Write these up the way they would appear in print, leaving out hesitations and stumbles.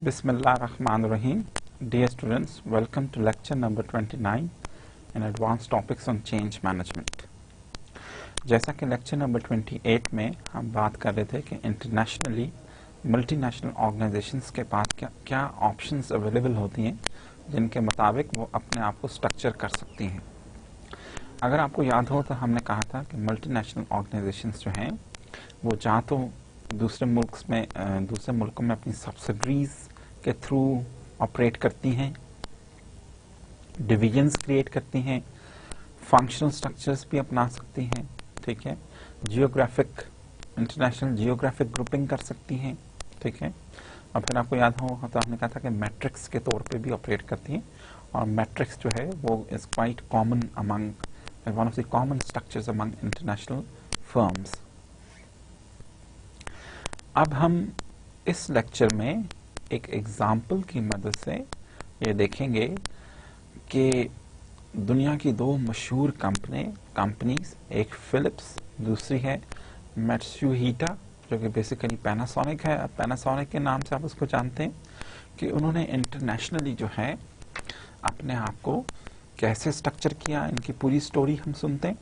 Bismillahirrahmanirrahim. Dear students, welcome to lecture number 29 in Advanced Topics on Change Management. जैसा कि lecture number 28 में हम बात कर रहे थे कि इंटरनेशनली मल्टीनेशनल ऑर्गेनाइजेशंस के पास क्या ऑप्शंस अवेलेबल होती हैं जिनके मुताबिक वो अपने आप को स्ट्रक्चर कर सकती हैं। अगर आपको याद हो तो हमने कहा था कि मल्टीनेशनल ऑर्गेनाइजेशंस जो हैं वो चाहे तो दूसरे मुल्कों में अपनी सब्सिडरीज के थ्रू ऑपरेट करती हैं, डिवीजन्स क्रिएट करती हैं, फंक्शनल स्ट्रक्चर्स भी अपना सकती हैं, ठीक है, इंटरनेशनल जियोग्राफिक ग्रुपिंग कर सकती हैं, ठीक है। और फिर आपको याद हो तो हमने कहा था कि मैट्रिक्स के तौर पे भी ऑपरेट करती हैं, और मैट्रिक्स जो है वो is quite common among one of the common structures among international firms. अब हम इस लेक्चर में एक एग्जाम्पल की मदद से ये देखेंगे कि दुनिया की दो मशहूर कंपनीज, एक फिलिप्स, दूसरी है मैत्सुहिटा, जो कि बेसिकली पैनासोनिक है। पैनासोनिक के नाम से आप उसको जानते हैं कि उन्होंने इंटरनेशनली जो है अपने आप को कैसे स्ट्रक्चर किया। इनकी पूरी स्टोरी हम सुनते हैं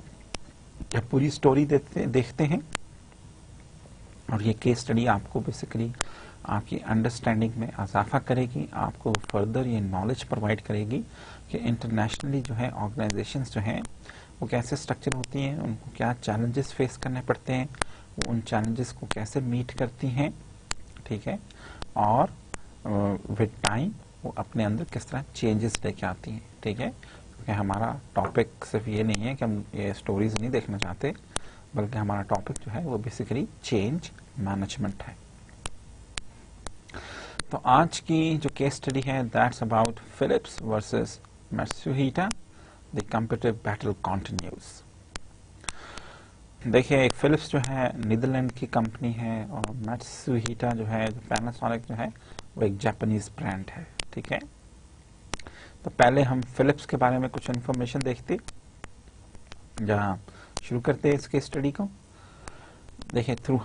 या पूरी स्टोरी देखते हैं, और ये केस स्टडी आपको बेसिकली आपकी अंडरस्टैंडिंग में इजाफा करेगी, आपको फर्दर ये नॉलेज प्रोवाइड करेगी कि इंटरनेशनली जो है ऑर्गेनाइजेशंस जो हैं वो कैसे स्ट्रक्चर होती हैं, उनको क्या चैलेंजेस फेस करने पड़ते हैं, वो उन चैलेंजेस को कैसे मीट करती हैं, ठीक है, और विद टाइम वो अपने अंदर किस तरह चेंजेस लेके आती हैं, ठीक है। क्योंकि हमारा टॉपिक सिर्फ ये नहीं है कि हम ये स्टोरीज नहीं देखना चाहते, बल्कि हमारा टॉपिक जो है वो बेसिकली चेंज मैनेजमेंट है। तो आज की जो केस स्टडी है that's about Philips versus Matsushita, the competitive battle continues. देखिए, एक फिलिप्स जो है नीदरलैंड की कंपनी है, और मैत्सुहिटा जो है, जो पैनासोनिक जो है, वो एक जापानीज ब्रांड है, ठीक है। तो पहले हम फिलिप्स के बारे में कुछ इंफॉर्मेशन देखते, जहां शुरू करते हैं इसके स्टडी को। देखिए, through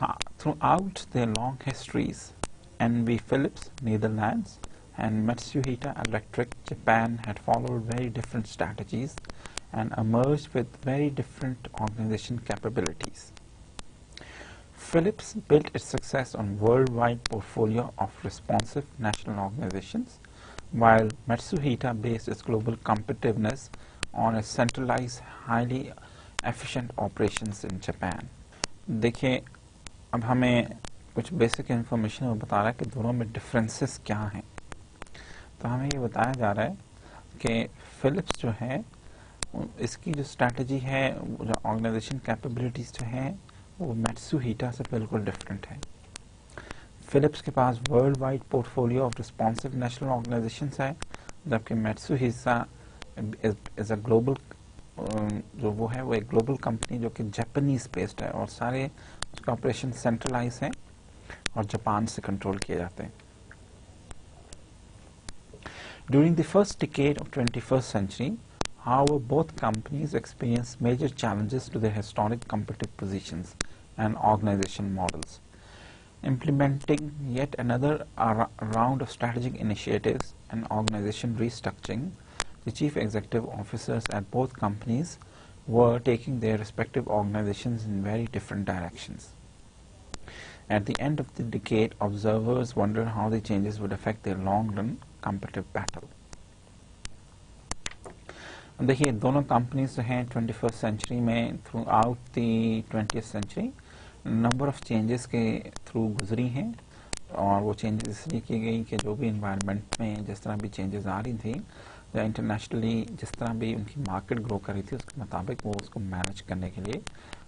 out the long histories, NV Philips, Netherlands, and Matsuhita Electric, Japan, had followed very different strategies and emerged with very different organization capabilities. Philips built its success on worldwide portfolio of responsive national organizations, while Matsuhita based its global competitiveness on its centralized, highly efficient operations in Japan. देखिए, अब हमें कुछ basic information वो बता रहा है कि दोनों में डिफरेंसेस क्या हैं। तो हमें ये बताया जा रहा है कि फिलिप्स जो है इसकी जो स्ट्रैटेजी है, जो ऑर्गेनाइजेशन कैपेबिलिटीज जो हैं, वो मैत्सुहिटा से बिल्कुल डिफरेंट है। फिलिप्स के पास world wide portfolio of responsive national organisations है, जबकि मैत्सुहिटा इज अ ग्लोबल जो वो है वो एक ग्लोबल कंपनी जो कि जापानीज बेस्ड है, और सारे उसका ऑपरेशन सेंट्रलाइज है और जापान से कंट्रोल किए जाते हैं। During the first decade of 21st century, however, both companies experienced major challenges to their historic competitive positions and organization models. Implementing yet another round of strategic initiatives and organization restructuring, the chief executive officers at both companies were taking their respective organizations in very different directions. At the end of the decade, observers wondered how the changes would affect their long-run competitive battle. देखिए, दोनों companies जो हैं 21st century में throughout the 20th century number of changes के through गुजरी हैं, और वो चेंजेस इसलिए की गई कि जो भी इन्वायरमेंट में जिस तरह भी चेंजेस आ रही थी, या इंटरनेशनली जिस तरह भी उनकी मार्केट ग्रो कर रही थी, उसके मुताबिक वो उसको मैनेज करने के लिए,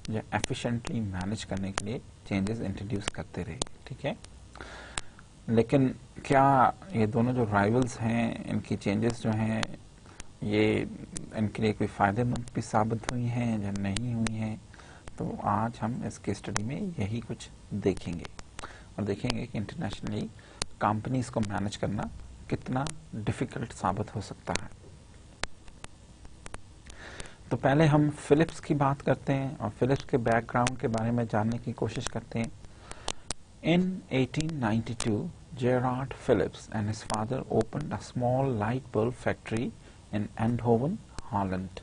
जो एफिशिएंटली मैनेज करने के लिए चेंजेस इंट्रोड्यूस करते रहे, ठीक है। लेकिन क्या ये दोनों जो राइवल्स हैं, इनकी चेंजेस जो हैं ये इनके लिए कोई फ़ायदेमंद भी साबित हुई हैं या नहीं हुई हैं? तो आज हम इसके स्टडी में यही कुछ देखेंगे, और देखेंगे कि इंटरनेशनली कंपनीज को मैनेज करना कितना डिफ़िकल्ट साबित हो सकता है। तो पहले हम फिलिप्स की बात करते हैं और फिलिप्स के बैकग्राउंड के बारे में जानने की कोशिश करते हैं। In 1892, Gerard Philips and his father opened a small light bulb factory in Eindhoven, Holland.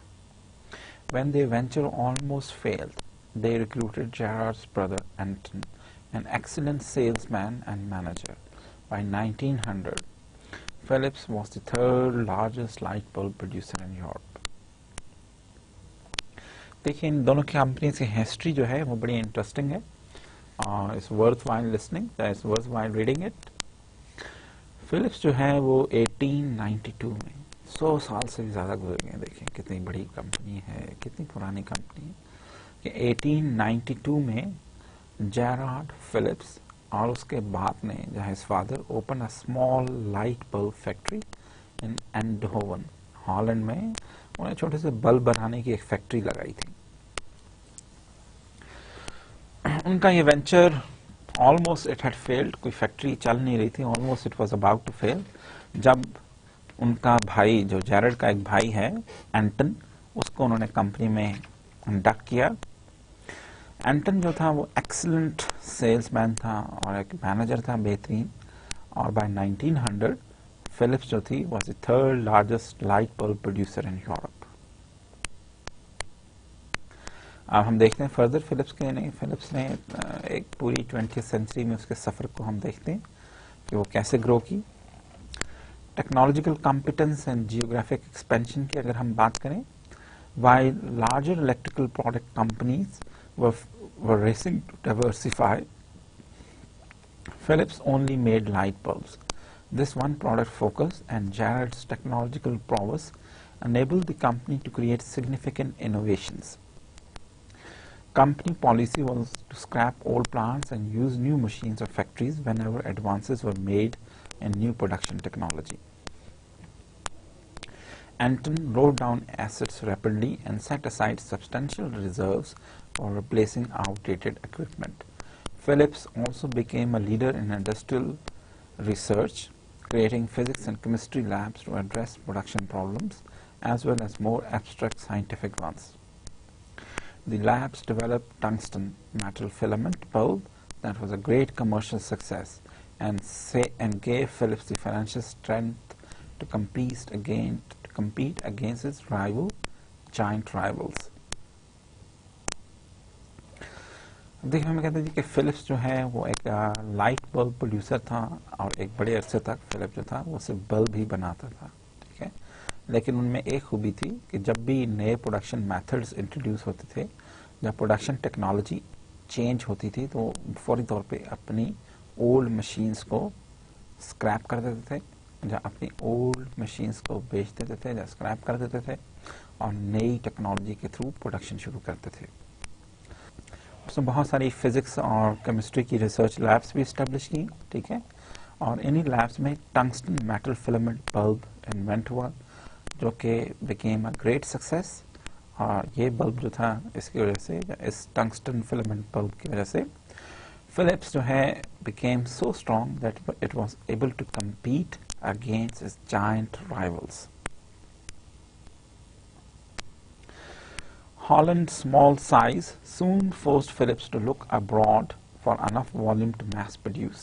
When their venture almost failed, they recruited Gerard's brother Anton, an excellent salesman and manager. By 1900, Philips was the third largest light bulb producer in Europe. देखिए इन दोनों companies की history जो है वो बड़ी interesting है और it's worthwhile listening, it's worthwhile reading it. Philips जो है वो 1892 में 100 साल से भी ज़्यादा गुजर गए। देखें कितनी बड़ी कंपनी है, कितनी पुरानी कंपनी है कि 1892 में जेरार्ड फिलिप्स और उसके बाप ने जहाँ his father open a small light bulb factory in Eindhoven, Holland में उन्हें छोटे से बल्ब बनाने की एक फैक्ट्री लगाई थी। उनका ये venture almost it had failed, कोई फैक्ट्री चल नहीं रही थी, almost it was about to fail, जब उनका भाई जो जेरड का एक भाई है एंटन, उसको उन्होंने कंपनी में इंडक्ट किया। एंटन जो था वो एक्सीलेंट सेल्समैन था और एक मैनेजर था बेहतरीन, और बाय 1900 फिलिप्स जो थी was the third largest light bulb producer in Europe. अब हम देखते हैं फर्दर फिलिप्स के नहीं, फिलिप्स ने एक पूरी 20th सेंचुरी में उसके सफ़र को हम देखते हैं कि वो कैसे ग्रो की। Technological competence and geographic expansion की अगर हम बात करें, while larger electrical product companies were racing to diversify, Philips only made light bulbs. This one product focus and Gerard's technological prowess enabled the company to create significant innovations. Company policy was to scrap old plants and use new machines or factories whenever advances were made in new production technology. Anton wrote down assets rapidly and set aside substantial reserves for replacing outdated equipment. Philips also became a leader in industrial research, creating physics and chemistry labs to address production problems as well as more abstract scientific ones. The labs developed tungsten metal filament bulb that was a great commercial success and gave Philips the financial strength to compete against its giant rivals. देखिए हमें कहते हैं कि Philips जो है वो एक light bulb producer था और एक बड़े अरसे तक फिलिप्स जो था वो सिर्फ बल्ब ही बनाता था, ठीक है। लेकिन उनमें एक खूबी थी कि जब भी नए प्रोडक्शन मेथड्स इंट्रोड्यूस होते थे, जब प्रोडक्शन टेक्नोलॉजी चेंज होती थी, तो फौरी तौर पे अपनी ओल्ड मशीन्स को स्क्रैप कर देते थे, या अपनी ओल्ड मशीन्स को बेच देते थे या स्क्रैप कर देते थे और नई टेक्नोलॉजी के थ्रू प्रोडक्शन शुरू करते थे। उसमें बहुत सारी फिजिक्स और केमिस्ट्री की रिसर्च लैब्स भी इस्टेब्लिश की, ठीक है, और इन्हीं लैब्स में tungsten metal filament bulb invent हुआ जो कि बिकेम अ ग्रेट सक्सेस। और ये बल्ब जो था इसकी वजह से, इस टंगस्टन फिलामेंट बल्ब की वजह से फिलिप्स जो है became so strong that it was able to compete against its giant rivals. Holland's small size soon forced Philips to look abroad for enough volume to mass produce.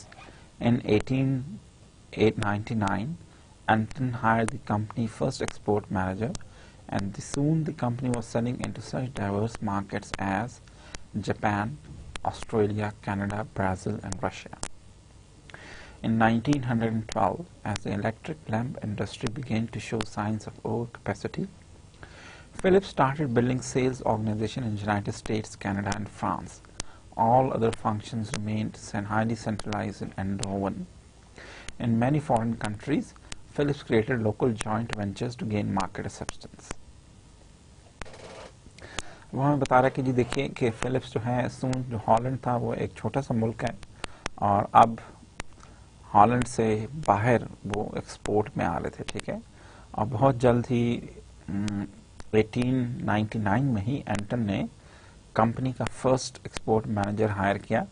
In 1899, Anton hired the company's first export manager, and soon the company was selling into such diverse markets as Japan, Australia, Canada, Brazil, and Russia. In 1912, as the electric lamp industry began to show signs of overcapacity, Philips started building sales organization in the United States, Canada, and France. All other functions remained highly centralized in Eindhoven. In many foreign countries, Philips created local joint ventures to gain market acceptance. वो हमें बता रहा है कि जी देखिए कि Philips जो है जो हॉलैंड था वो एक छोटा सा मुल्क है और अब हॉलैंड से बाहर वो एक्सपोर्ट में आ रहे थे, ठीक है। और बहुत जल्द ही 1899 में ही एंटन ने कंपनी का फर्स्ट एक्सपोर्ट मैनेजर हायर किया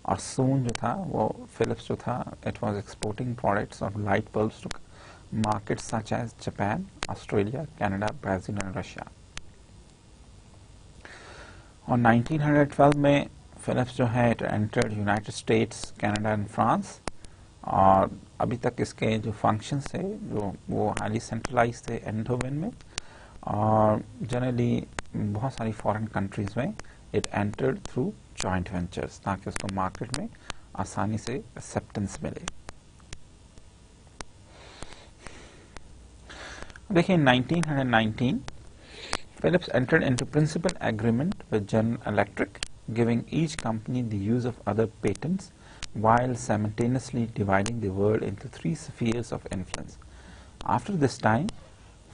और सून जो था वो फिलिप्स जो था it was exporting products of light bulbs to markets such as Japan, Australia, Canada, Brazil and Russia. और 1912 में फिलिप्स जो है it entered United States, Canada and France, और अभी तक इसके जो फंक्शंस थे जो वो हाईली सेंट्रलाइज थे एंडोवन में, और जनरली बहुत सारी फॉरेन कंट्रीज में it entered through joint ventures ताकि उसको मार्केट में आसानी से एक्सेप्टेंस मिले। देखिए 1919 Philips entered into principal agreement with General Electric, giving each company the use of other patents while simultaneously dividing the world into three spheres of influence. After this time,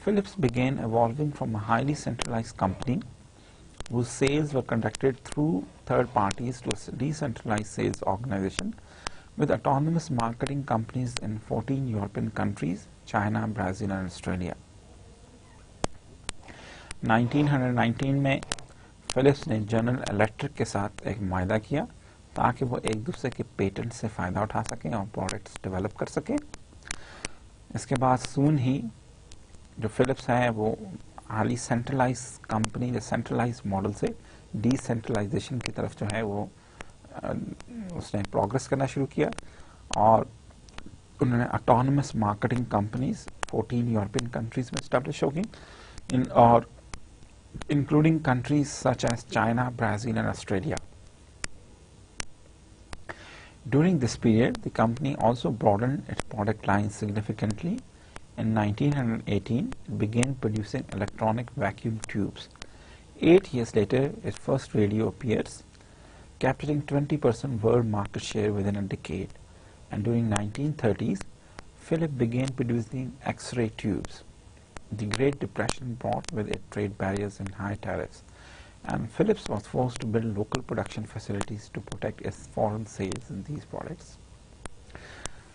Philips began evolving from a highly centralized company whose sales were conducted through third parties to a decentralized sales organization with autonomous marketing companies in 14 European countries, China, Brazil and Australia. 1919 में Philips ने general electric के साथ एक मायदा किया ताकि वो एक दूसरे के पेटेंट से फ़ायदा उठा सकें और प्रोडक्ट्स डेवलप कर सकें। इसके बाद सून ही जो फिलिप्स है वो हाईली सेंट्रलाइज कंपनी या सेंट्रलाइज मॉडल से डिसेंट्रलाइजेशन की तरफ जो है वो उसने प्रोग्रेस करना शुरू किया, और उन्होंने autonomous marketing companies 14 European countries में स्टैब्लिश होगी, और including countries such as China, Brazil and Australia. During this period, the company also broadened its product line significantly. In 1918, it began producing electronic vacuum tubes. 8 years later, its first radio appears, capturing 20% world market share within a decade. And during 1930s, Philips began producing X-ray tubes. The Great Depression brought with it trade barriers and high tariffs, and Philips was forced to build local production facilities to protect its foreign sales in these products.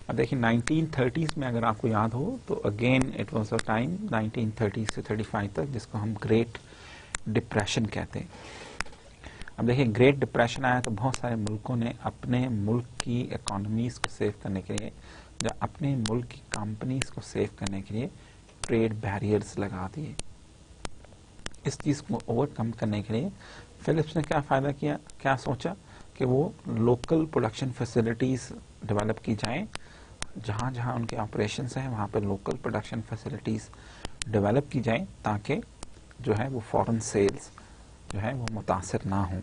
अब देखिए 1930s में अगर आपको याद हो तो again it was a time 1930 से 35 तक जिसको हम ग्रेट डिप्रेशन कहते हैं। अब देखिए ग्रेट डिप्रेशन आया तो बहुत सारे मुल्कों ने अपने मुल्क की इकोनॉमीज को सेव करने के लिए या अपने मुल्क की कंपनीज को सेव करने के लिए ट्रेड बैरियर्स लगा दिए। इस चीज को ओवरकम करने के लिए फिलिप्स ने क्या फायदा किया, क्या सोचा कि वो लोकल प्रोडक्शन फैसिलिटीज डेवलप की जाएं, जहां जहां उनके ऑपरेशंस हैं वहां पे लोकल प्रोडक्शन फैसिलिटीज डेवलप की जाएं ताकि जो है वो फॉरेन सेल्स जो है वो मुतासर ना हो।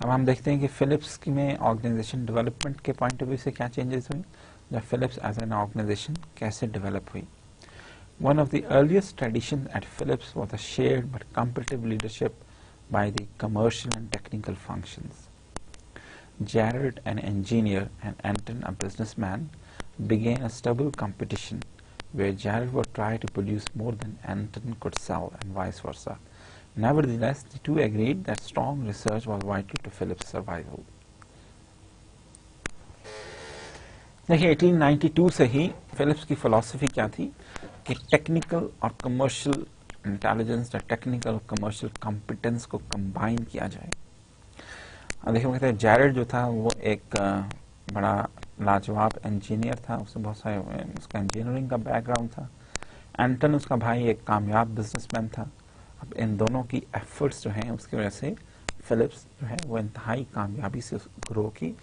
अब हम देखते हैं कि फिलिप्स में ऑर्गेनाइजेशन डेवलपमेंट के पॉइंट ऑफ व्यू से क्या चेंजेस हुई या फिलिप्स एज एन ऑर्गेनाइजेशन कैसे डेवलप हुई। One of the earliest traditions at Philips was a shared but competitive leadership by the commercial and technical functions. Jared, an engineer, and Anton, a businessman, began a stubborn competition where Jared would try to produce more than Anton could sell and vice versa. Nevertheless, the two agreed that strong research was vital to Philips' survival. देखिए 1892 से ही Philips की philosophy क्या थी कि technical और commercial intelligence या technical और commercial competence को कंबाइन किया जाए। अब देखिए कहते हैं जैरेड जो था वो एक बड़ा लाजवाब इंजीनियर था, उससे बहुत सारे उसका इंजीनियरिंग का बैकग्राउंड था। एंटन उसका भाई एक कामयाब बिजनेसमैन था। अब इन दोनों की एफर्ट्स जो हैं उसकी वजह से फिलिप्स जो है वो इंतहाई कामयाबी से ग्रो की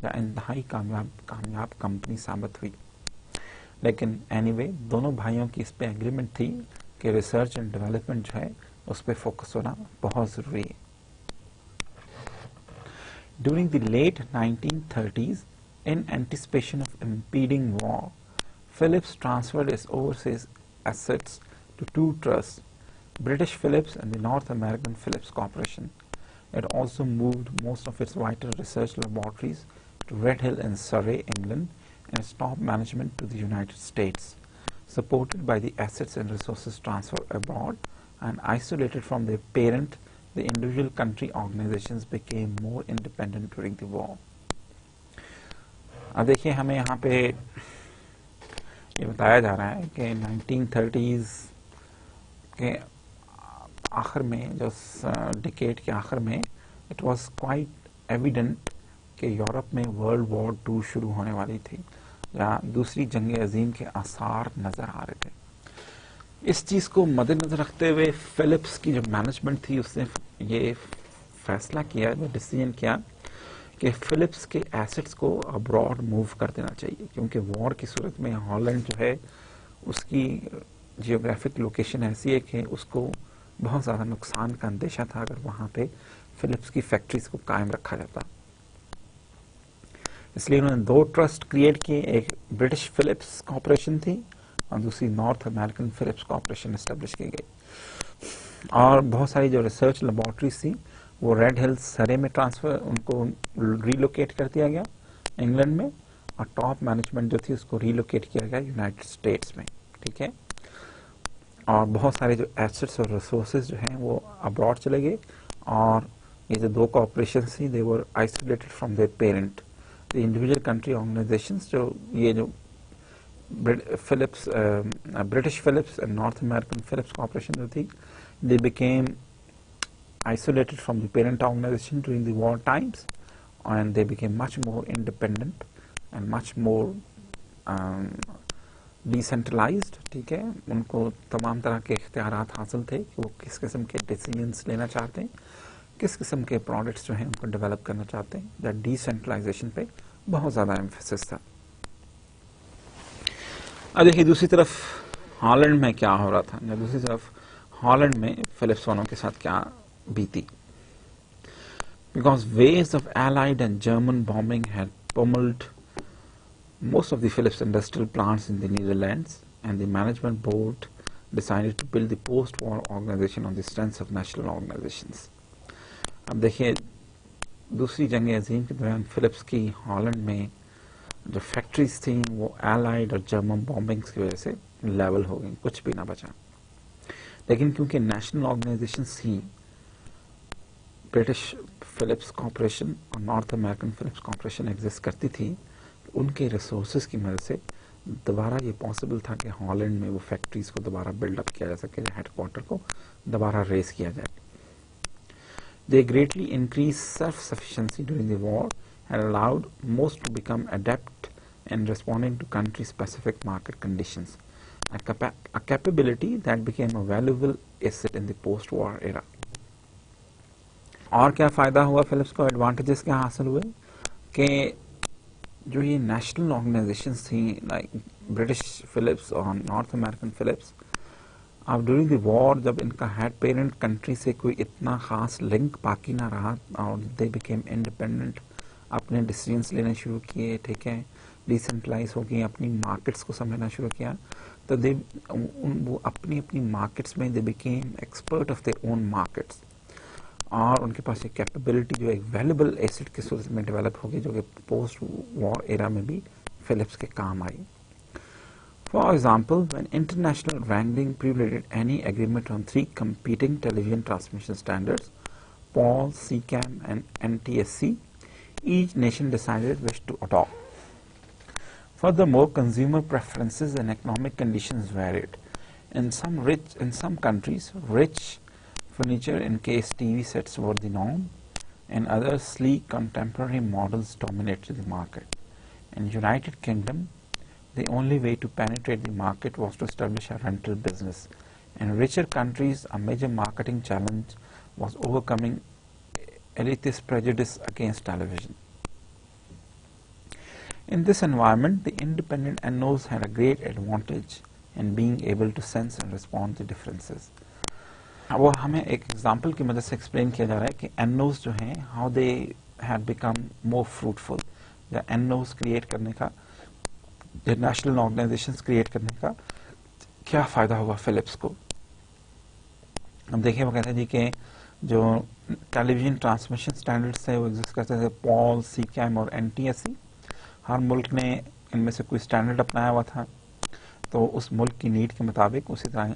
या इंतहाई कामयाब कंपनी साबित हुई। लेकिन एनीवे दोनों भाइयों की इस पे एग्रीमेंट थी कि रिसर्च एंड डेवलपमेंट जो है उस पर फोकस होना बहुत जरूरी है। During the late 1930s, in anticipation of impending war, Philips transferred its overseas assets to two trusts, British Philips and the North American Philips Corporation. It also moved most of its vital research laboratories to Red Hill in Surrey, England, and its top management to the United States. Supported by the assets and resources transferred abroad and isolated from their parent, the individual country organizations became more independent during the war. अब देखिए हमें यहाँ पे ये बताया जा रहा है कि 1930s के आखिर में जो डिकेड के आखिर में इट वाज क्वाइट एविडेंट कि यूरोप में वर्ल्ड वॉर 2 शुरू होने वाली थी या दूसरी जंग अजीम के आसार नजर आ रहे थे। इस चीज को मद्देनजर रखते हुए फिलिप्स की जो मैनेजमेंट थी उसने ये फैसला किया, जो डिसीजन किया कि फिलिप्स के एसेट्स को अब्रॉड मूव कर देना चाहिए, क्योंकि वॉर की सूरत में हॉलैंड जो है उसकी जियोग्राफिक लोकेशन ऐसी है कि उसको बहुत ज़्यादा नुकसान का अंदेशा था अगर वहाँ पे फिलिप्स की फैक्ट्रीज को कायम रखा जाता। इसलिए उन्होंने दो ट्रस्ट क्रिएट किए, एक ब्रिटिश फिलिप्स कॉर्पोरेशन थी और दूसरी North American Philips corporation establish की गई। और बहुत सारी जो रिसर्च लेबॉर्ट्रीज थी वो रेड हिल्स सरे में ट्रांसफर, उनको रीलोकेट कर दिया गया इंग्लैंड में, और टॉप मैनेजमेंट जो थी उसको रीलोकेट किया गया यूनाइटेड स्टेट्स में। ठीक है, और बहुत सारे जो एसेट्स और रिसोर्सेज जो हैं वो अब्रॉड चले गए, और ये जो दो कॉर्पोरेशन थी they were isolated from their parent. The individual country organisations, जो ये जो Philips British Philips and North American Philips corporation जो थी, they became isolated from the parent organization during the war times, and they became much more independent and much more decentralized। ठीक है, उनको तमाम तरह के इख्तियारात हासिल थे कि वो किस किस्म के डिसीजंस लेना चाहते हैं, किस किस्म के प्रोडक्ट्स जो हैं उनको डेवलप करना चाहते हैं। दैट डिसेंट्रलाइजेशन पे बहुत ज़्यादा एम्फेसिस था। अब देखिए दूसरी तरफ हॉलैंड में क्या हो रहा था, या दूसरी तरफ हॉलैंड में फिलिप्स वालों के साथ क्या बीती। Because waves of Allied and German bombing had pummeled most of the Philips industrial plants in the Netherlands, and the management board decided to build the post-war organization on the strength of national organizations। अब देखिए दूसरी जंग अजीम के दौरान Philips की Holland में जो factories थी वो एलाइड और जर्मन बॉम्बिंग्स की वजह से लेवल हो गई, कुछ भी ना बचा। लेकिन क्योंकि नेशनल ऑर्गेनाइजेशंस थी, ब्रिटिश फिलिप्स कॉर्पोरेशन और North American Philips corporation exist करती थी, उनके रिसोर्सेज की मदद से दोबारा ये पॉसिबल था कि हॉलैंड में वो फैक्ट्रीज को दोबारा बिल्डअप किया जा सके, हेडक्वार्टर को दोबारा रेस किया जाए। They greatly increased self-sufficiency during the war and allowed most to become adept in responding to country-specific market conditions, a capability that became a valuable asset in the post-war era। और क्या फ़ायदा हुआ Philips को, advantages क्या हासिल हुए कि जो ये नेशनल ऑर्गेनाइजेशंस थी लाइक ब्रिटिश फिलिप्स और नॉर्थ अमेरिकन फिलिप्स, अब ड्यूरिंग द वॉर जब इनका हेड पेरेंट कंट्री से कोई इतना खास लिंक बाकी ना रहा और दे बिकेम इंडिपेंडेंट, अपने डिसीजंस लेने शुरू किए, ठीक है, डिसेंट्रलाइज हो गई, अपनी मार्केट्स को समझना शुरू किया, तो दे वो अपनी अपनी मार्केट्स में they became expert of their own markets, और उनके पास एक कैपेबिलिटी जो एक वैल्यूएबल एसेट के सूरत में डेवलप होगी, जो कि पोस्ट वॉर एरा में भी फिलिप्स के काम आई। For example, when international wrangling prevented any agreement on three competing television transmission standards, PAL, CCAM and NTSC, each nation decided which to adopt. Furthermore, consumer preferences and economic conditions varied. In some countries, rich furniture encased TV sets were the norm. In others, sleek contemporary models dominated the market. In United Kingdom, the only way to penetrate the market was to establish a rental business. In richer countries, a major marketing challenge was overcoming elitist prejudice against television. In this environment, the independent NOs had a great advantage in being able to sense and respond to differences. वो हमें एक example की मदद से explain किया जा रहा है कि NOs जो हैं, how they had become more fruitful, या NOs क्रिएट करने का, नेशनल ऑर्गेनाइजेशंस क्रिएट करने का क्या फ़ायदा हुआ फिलिप्स को। हम देखिए वो कहते हैं जी कि जो टेलीविज़न ट्रांसमिशन स्टैंडर्ड्स थे वो एग्जिस्ट करते थे, पॉल, सीकैम और एनटीएससी। हर मुल्क ने इनमें से कोई स्टैंडर्ड अपनाया हुआ था, तो उस मुल्क की नीड के मुताबिक उसी तरह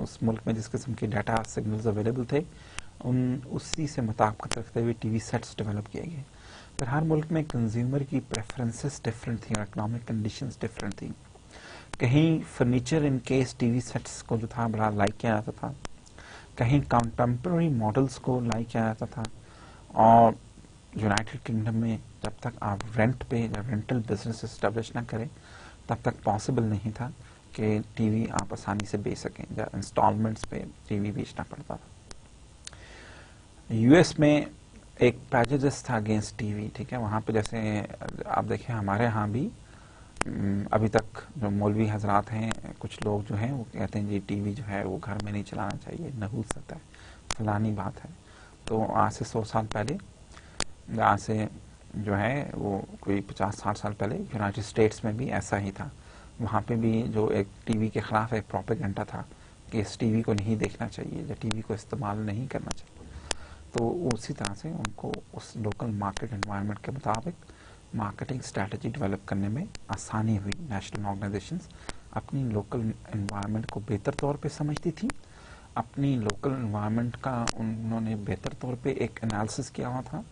उस मुल्क में जिस किस्म के डाटा सिग्नल्स अवेलेबल थे उसी से मुताबिक रखते हुए टीवी सेट्स डेवलप किए गए। फिर हर मुल्क में कंज्यूमर की प्रेफरेंसेस डिफरेंट थी और इकोनॉमिक कंडीशंस डिफरेंट थी। कहीं furniture in case TV sets को जो था बड़ा लाइक किया जाता था, कहीं कंटेम्प्रेरी मॉडल्स को लाइक किया जाता था, और यूनाइटेड किंगडम में जब तक आप रेंट पे या रेंटल बिजनेस इस्टेब्लिश ना करें तब तक पॉसिबल नहीं था कि टीवी आप आसानी से बेच सकें, या इंस्टॉलमेंट्स पे टीवी बेचना पड़ता था। यूएस में एक प्रेजुडिस था अगेंस्ट टीवी, ठीक है। वहाँ पे जैसे आप देखें हमारे यहाँ भी अभी तक जो मौलवी हजरात हैं, कुछ लोग जो हैं वो कहते हैं जी टीवी जो है वो घर में नहीं चलाना चाहिए, नहूसत है, फलानी बात है। तो आज से 100 साल पहले, आज से जो है वो कोई 50-60 साल पहले यूनाइटेड स्टेट्स में भी ऐसा ही था। वहाँ पे भी जो एक टीवी के खिलाफ एक प्रोपेगेंडा था कि इस टीवी को नहीं देखना चाहिए या टीवी को इस्तेमाल नहीं करना चाहिए। तो उसी तरह से उनको उस लोकल मार्केट एनवायरनमेंट के मुताबिक मार्केटिंग स्ट्रैटेजी डेवलप करने में आसानी हुई। नेशनल ऑर्गेनाइजेशंस अपनी लोकल एनवायरनमेंट को बेहतर तौर पे समझती थी, अपनी लोकल एनवायरनमेंट का उन्होंने बेहतर तौर पे एक एनालिसिस किया हुआ था,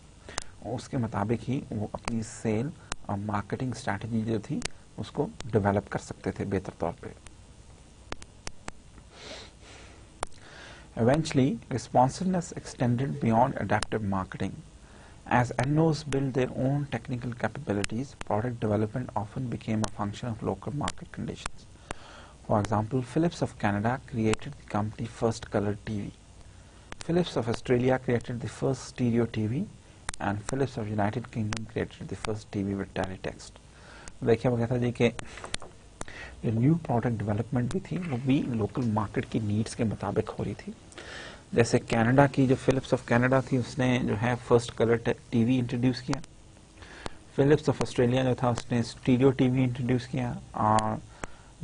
और उसके मुताबिक ही वो अपनी सेल और मार्केटिंग स्ट्रैटेजी जो थी उसको डेवलप कर सकते थे बेहतर तौर पे। Eventually, responsiveness extended beyond adaptive marketing. As NOs built their own technical capabilities, product development often became a function of local market conditions. For example, Philips of Canada created the company First Color TV. Philips of Australia created the first stereo TV, and Philips of United Kingdom created the first TV with teletext. देखिए वो कहता जी कि जो new product development भी थी वो भी local market की नीड्स के मुताबिक हो रही थी। जैसे कनाडा की जो फिलिप्स ऑफ कनाडा थी उसने जो है फर्स्ट कलर टीवी इंट्रोड्यूस किया। फिलिप्स ऑफ ऑस्ट्रेलिया जो था उसने स्टीरियो टीवी इंट्रोड्यूस किया, और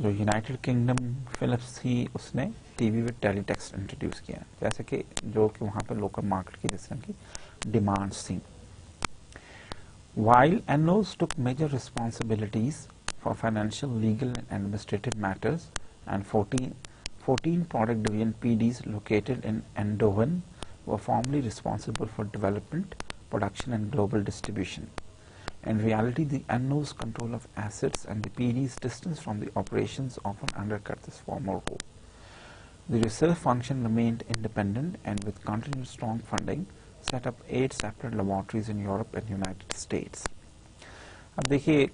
जो यूनाइटेड किंगडम फिलिप्स थी उसने टीवी विद टेलीटेक्स्ट इंट्रोड्यूस किया, जैसे कि जो कि वहाँ पर लोकल मार्केट की जिस तरह की डिमांड्स थी। While NOs took major responsibilities for financial, legal and administrative matters, and 14 product division PDs located in Eindhoven were formally responsible for development, production and global distribution. In reality, the NO's control of assets and the PD's distance from the operations often undercut this former role. The research function remained independent and with continued strong funding, set up 8 separate laboratories in Europe and United States. अब देखिए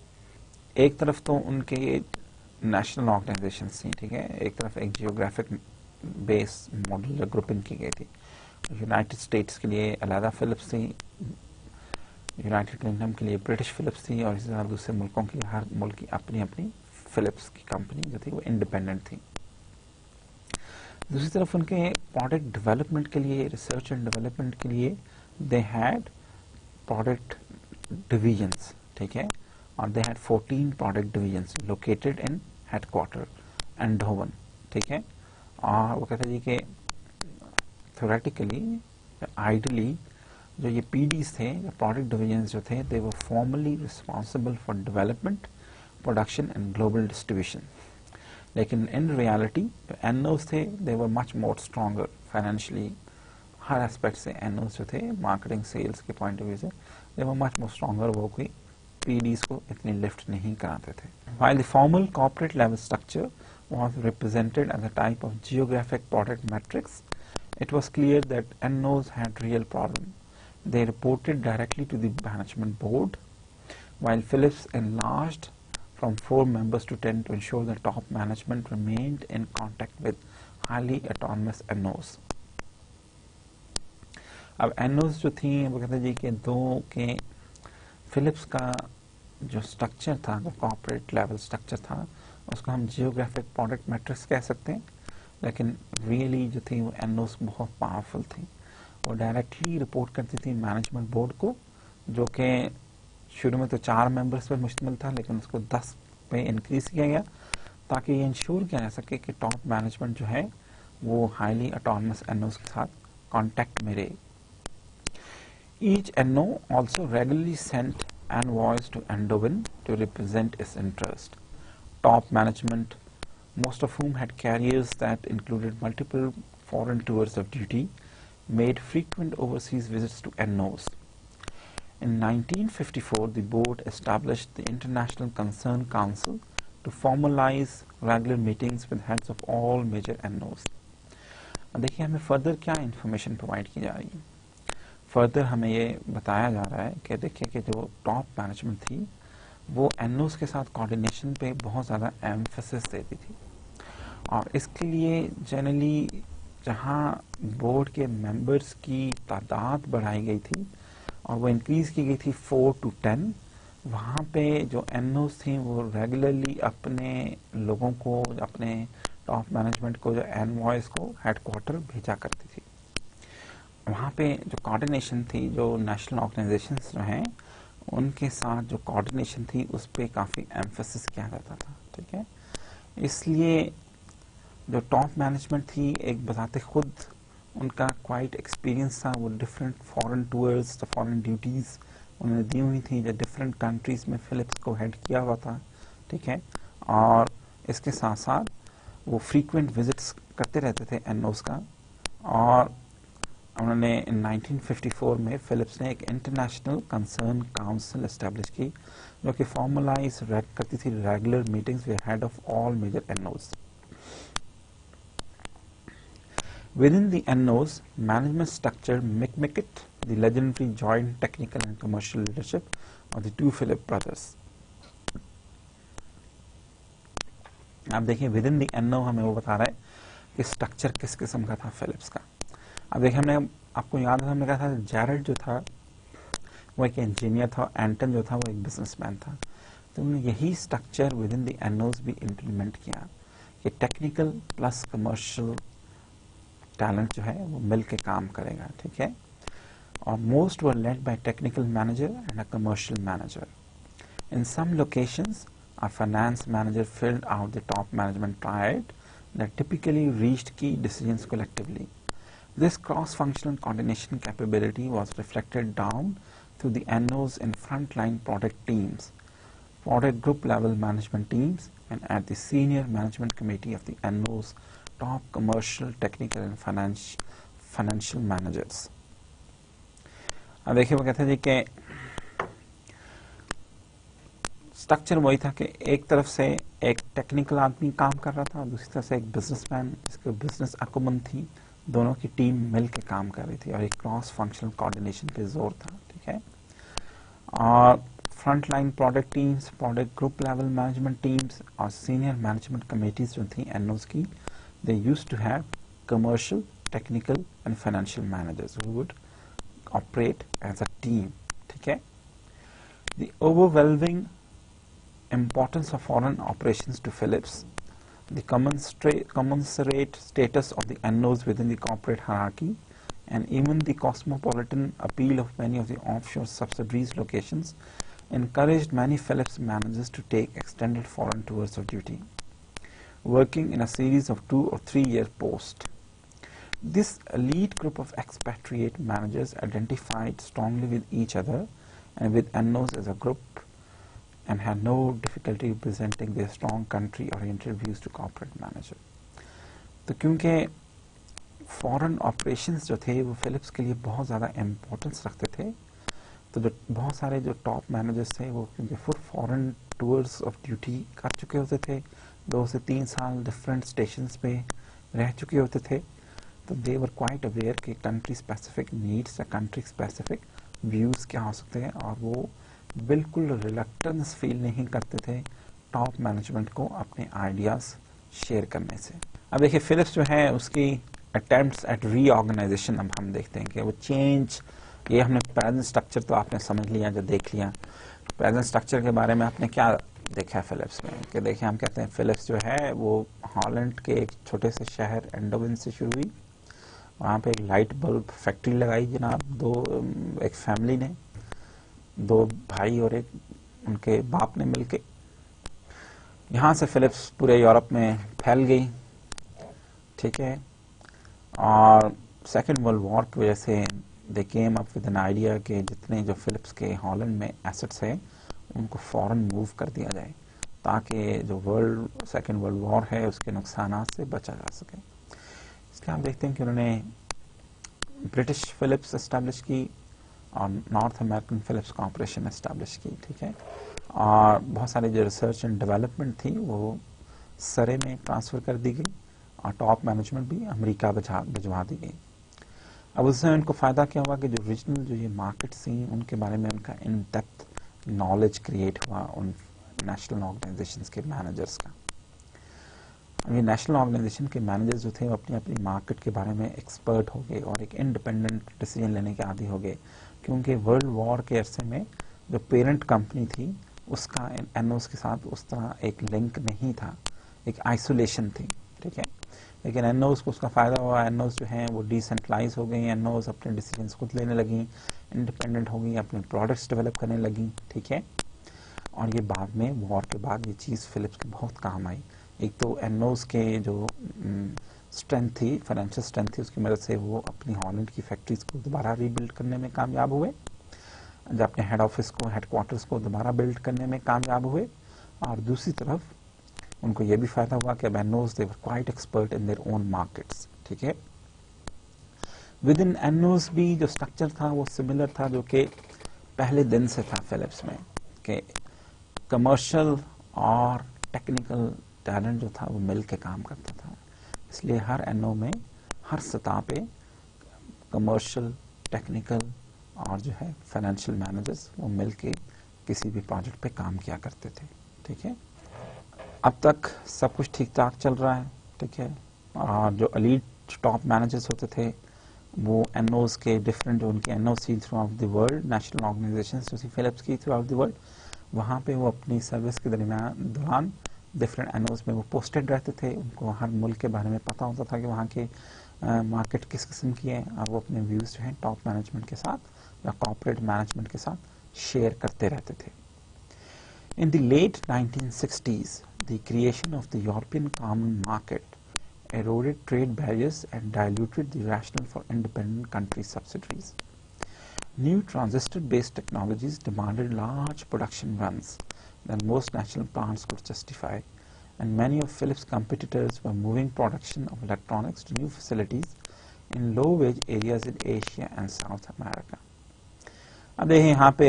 एक तरफ तो उनके national organisations थी, ठीक है, एक तरफ एक जियोग्राफिक बेस मॉडल या ग्रुपिंग की गई थी। यूनाइटेड स्टेट्स के लिए अलहदा फिलिप्स थी, यूनाइटेड किंगडम के लिए ब्रिटिश फिलिप्स थी, और इसी तरह दूसरे मुल्कों की हर मुल्क की अपनी अपनी फिलिप्स की कंपनी जो थी वो इंडिपेंडेंट थी। दूसरी तरफ उनके प्रोडक्ट डेवलपमेंट के लिए, रिसर्च एंड डेवलपमेंट के लिए दे हैड प्रोडक्ट डिवीजन्स, ठीक है, और they had 14 product divisions located in headquarter Eindhoven, ठीक है। और वो कहते हैं कि थ्योरेटिकली आइडली जो ये पीडीज थे, प्रोडक्ट डिवीजन्स जो थे, they were formally responsible for development, production and global distribution. लेकिन इन रियलिटी जो एनओस थे they were much more stronger financially, हर एस्पेक्ट से एनओस जो थे मार्केटिंग सेल्स के पॉइंट ऑफ व्यू से they were much more stronger, वो कोई पीडीज को इतनी लिफ्ट नहीं कराते थे। While the formal corporate level structure was represented as a type of geographic product matrix, it was clear that NOs had real problem. They reported directly to the management board, while Philips enlarged from 4 members to 10 to ensure that top management remained in contact with highly autonomous NOs. अब NOs जो थी वो कहते जी कि दो के Philips का जो स्ट्रक्चर था, जो कॉर्पोरेट लेवल स्ट्रक्चर था, उसको हम जियोग्राफिक प्रोडक्ट मैट्रिक्स कह सकते हैं, लेकिन रियली जो थी वो एनओस बहुत पावरफुल थी। वो डायरेक्टली रिपोर्ट करती थी मैनेजमेंट बोर्ड को, जो कि शुरू में तो 4 मेंबर्स पर मुश्तमिल था, लेकिन उसको 10 पे इंक्रीज किया गया ताकि ये इंश्योर किया जा सके कि टॉप मैनेजमेंट जो है वो हाईली ऑटोनमस एनओस के साथ कॉन्टैक्ट में रहे। Each NO also regularly sent envoys to Eindhoven to represent its interest. Top management, most of whom had careers that included multiple foreign tours of duty, made frequent overseas visits to NOs. In 1954, the board established the International Concern Council to formalize regular meetings with heads of all major NOs. देखिए हमें further क्या information provide की जा रही है। Further हमें ये बताया जा रहा है कि देखिए कि जो टॉप मैनेजमेंट थी वो एनओस के साथ कोऑर्डिनेशन पे बहुत ज़्यादा एम्फेसिस देती थी, और इसके लिए जनरली जहां बोर्ड के मेंबर्स की तादाद बढ़ाई गई थी और वो इंक्रीज की गई थी 4 to 10, वहाँ पे जो एनओस थी वो रेगुलरली अपने लोगों को, अपने टॉप मैनेजमेंट को, जो एनवॉयस को हेडक्वार्टर भेजा करती थी। वहाँ पे जो कोऑर्डिनेशन थी, जो नेशनल ऑर्गेनाइजेशंस जो हैं उनके साथ जो कोऑर्डिनेशन थी उस पर काफ़ी एम्फेसिस किया जाता था। ठीक है, इसलिए जो टॉप मैनेजमेंट थी एक बताते खुद उनका क्वाइट एक्सपीरियंस था। वो different foreign tours, the foreign duties उन्होंने दी हुई थी, जो डिफरेंट कंट्रीज़ में फिलिप्स को हेड किया हुआ था। ठीक है, और इसके साथ साथ वो फ्रीक्वेंट विजिट्स करते रहते थे एनओस का। और उन्होंने 1954 में फिलिप्स ने एक इंटरनेशनल कंसर्न काउंसिल एस्टेब्लिश की, जो कि फॉर्मलाइज करती थी regular meetings with head of all major NOs. Within the NOs, management structure mimicked the legendary joint technical and commercial leadership of the two Philip brothers. आप देखिए with in the NO हमें वो बता रहा है कि स्ट्रक्चर किस किस्म का था फिलिप्स का। अब देखिए हमने, आपको याद है हमने कहा था जैरेड जो था वो एक इंजीनियर था, एंटन जो था वो एक बिजनेसमैन था। तो उन्होंने यही structure with in the NOs भी इम्प्लीमेंट किया कि टेक्निकल प्लस कमर्शियल टैलेंट जो है वो मिल के काम करेगा। ठीक है, और most were led by technical manager and a commercial manager. In some locations a finance manager filled out the top management triad that typically reached key decisions collectively. This cross-functional coordination capability was reflected down through the NOs in frontline product teams, product group level management teams, and at the senior management committee of the NOs top commercial, technical and financial managers. अब देखिए वो कहते थे कि structure वही था कि एक तरफ से एक टेक्निकल आदमी काम कर रहा था और दूसरी तरफ से एक बिजनेसमैन, जिसके बिजनेस अकुमन थी, दोनों की टीम मिल के काम कर रही थी और एक क्रॉस फंक्शनल कोऑर्डिनेशन पे जोर था। ठीक है, और front line product teams, product group level management teams और सीनियर मैनेजमेंट कमेटीज जो थी एनओस की, they used to have commercial, technical and financial managers who would operate as a team. ठीक है, the overwhelming importance of foreign operations to Philips, the commensurate status of the NOs within the corporate hierarchy, and even the cosmopolitan appeal of many of the offshore subsidiaries locations encouraged many Philips managers to take extended foreign tours of duty, working in a series of 2 or 3 year posts. This elite group of expatriate managers identified strongly with each other and with NOs as a group and had no difficulty presenting their strong country-oriented views to corporate manager. तो क्योंकि foreign operations जो थे वो Philips के लिए बहुत ज़्यादा importance रखते थे, तो जो बहुत सारे जो टॉप मैनेजर्स थे वो क्योंकि फॉरेन टूर्स ऑफ ड्यूटी कर चुके होते थे, 2 से 3 साल डिफरेंट स्टेशंस पे रह चुके होते थे, तो दे वर क्वाइट अवेयर कि कंट्री स्पेसिफिक नीड्स या कंट्री स्पेसिफिक व्यूज़ क्या हो सकते हैं, और वो बिल्कुल रिलक्टेंस फील नहीं करते थे टॉप मैनेजमेंट को अपने आइडियाज़ शेयर करने से। अब देखिए फिलिप्स जो है उसकी अटेम्प्ट्स एट रीऑर्गेनाइजेशन अब हम देखते हैं कि वो चेंज, ये हमने प्रेजेंट स्ट्रक्चर तो आपने समझ लिया, जो देख लिया। प्रेजेंट स्ट्रक्चर के बारे में आपने क्या देखा है फिलिप्स में, कि देखिए हम कहते हैं फिलिप्स जो है वो हॉलैंड के एक छोटे से शहर एंडोविन से शुरू हुई। वहाँ पे एक लाइट बल्ब फैक्ट्री लगाई जनाब, एक फैमिली ने, 2 भाई और एक उनके बाप ने मिलके। यहाँ से फिलिप्स पूरे यूरोप में फैल गई। ठीक है, और सेकेंड वर्ल्ड वॉर की वजह से they came up with an idea कि जितने जो फिलिप्स के हॉलैंड में एसेट्स हैं उनको फॉरेन मूव कर दिया जाए, ताकि जो सेकेंड वर्ल्ड वॉर है उसके नुकसान से बचा जा सके। इसलिए हम देखते हैं कि उन्होंने ब्रिटिश फिलिप्स एस्टैब्लिश की और North American Philips corporation establish की। ठीक है, और बहुत सारी जो रिसर्च एंड डेवलपमेंट थी वो सरे में ट्रांसफ़र कर दी गई और टॉप मैनेजमेंट भी अमेरिका भिजवा दी गई। अब उससे उनको फ़ायदा क्या हुआ कि जो रीजनल जो ये मार्केट्स थी उनके बारे में उनका इन डेप्थ नॉलेज क्रिएट हुआ उन नेशनल ऑर्गेनाइजेशंस के मैनेजर्स का। ये नेशनल ऑर्गेनाइजेशन के मैनेजर्स जो थे वो अपनी अपनी मार्केट के बारे में एक्सपर्ट हो गए और एक इंडिपेंडेंट डिसीजन लेने के आदी हो गए, क्योंकि वर्ल्ड वॉर के अरसे में जो पेरेंट कंपनी थी उसका एनओस के साथ उस तरह एक लिंक नहीं था, एक आइसोलेशन थी, ठीक है। लेकिन एनओस को उसका फ़ायदा हुआ, एनओस जो हैं वो डिसेंट्रलाइज हो गई, एनओस अपने डिसीजंस खुद लेने लगी, इंडिपेंडेंट हो गई, अपने प्रोडक्ट्स डेवलप करने लगी, ठीक है। और ये बाद में वॉर के बाद ये चीज़ फिलिप्स की बहुत काम आई। एक तो एनओस के जो स्ट्रेंथ थी, फाइनेंशियल स्ट्रेंथ थी, उसकी मदद से वो अपनी हॉलैंड की फैक्ट्रीज को दोबारा रीबिल्ड करने में कामयाब हुए, जब अपने हेड ऑफिस को, हेडक्वार्टर्स को दोबारा बिल्ड करने में कामयाब हुए। और दूसरी तरफ उनको ये भी फायदा हुआ कि अब NOs they were quite expert in their own markets, ठीक है। विद इन एनओस भी जो स्ट्रक्चर था वो सिमिलर था जो कि पहले दिन से था फिलिप्स में, कि कमर्शियल और टेक्निकल टैलेंट जो था वो मिल के काम करता था। इसलिए हर एनओ में हर सतह पे कमर्शियल, टेक्निकल और जो है फाइनेंशियल मैनेजर्स वो मिल के किसी भी प्रोजेक्ट पे काम किया करते थे, ठीक है। अब तक सब कुछ ठीक ठाक चल रहा है, ठीक है। और जो एलीट टॉप मैनेजर्स होते थे वो एनओस के डिफरेंट, जो उनकी एनओस थी through out the world, national organisations जो थी फिलिप्स की थ्रू आउट द वर्ल्ड, वहाँ पे वो अपनी सर्विस के दौरान डिफरेंट एनओस में वो पोस्टेड रहते थे। उनको हर मुल्क के बारे में पता होता था कि वहाँ के मार्केट किस किस्म की है, और वो अपने व्यूज़ जो हैं टॉप मैनेजमेंट के साथ या कॉर्पोरेट मैनेजमेंट के साथ शेयर करते रहते थे। In the late 1960s, the creation of the European Common Market eroded trade barriers and diluted the rationale for independent country subsidiaries. New transistor-based technologies demanded large production runs than most national plants could justify, and many of Philips' competitors were moving production of electronics to new facilities in low-wage areas in Asia and South America. अब देखिए यहाँ पे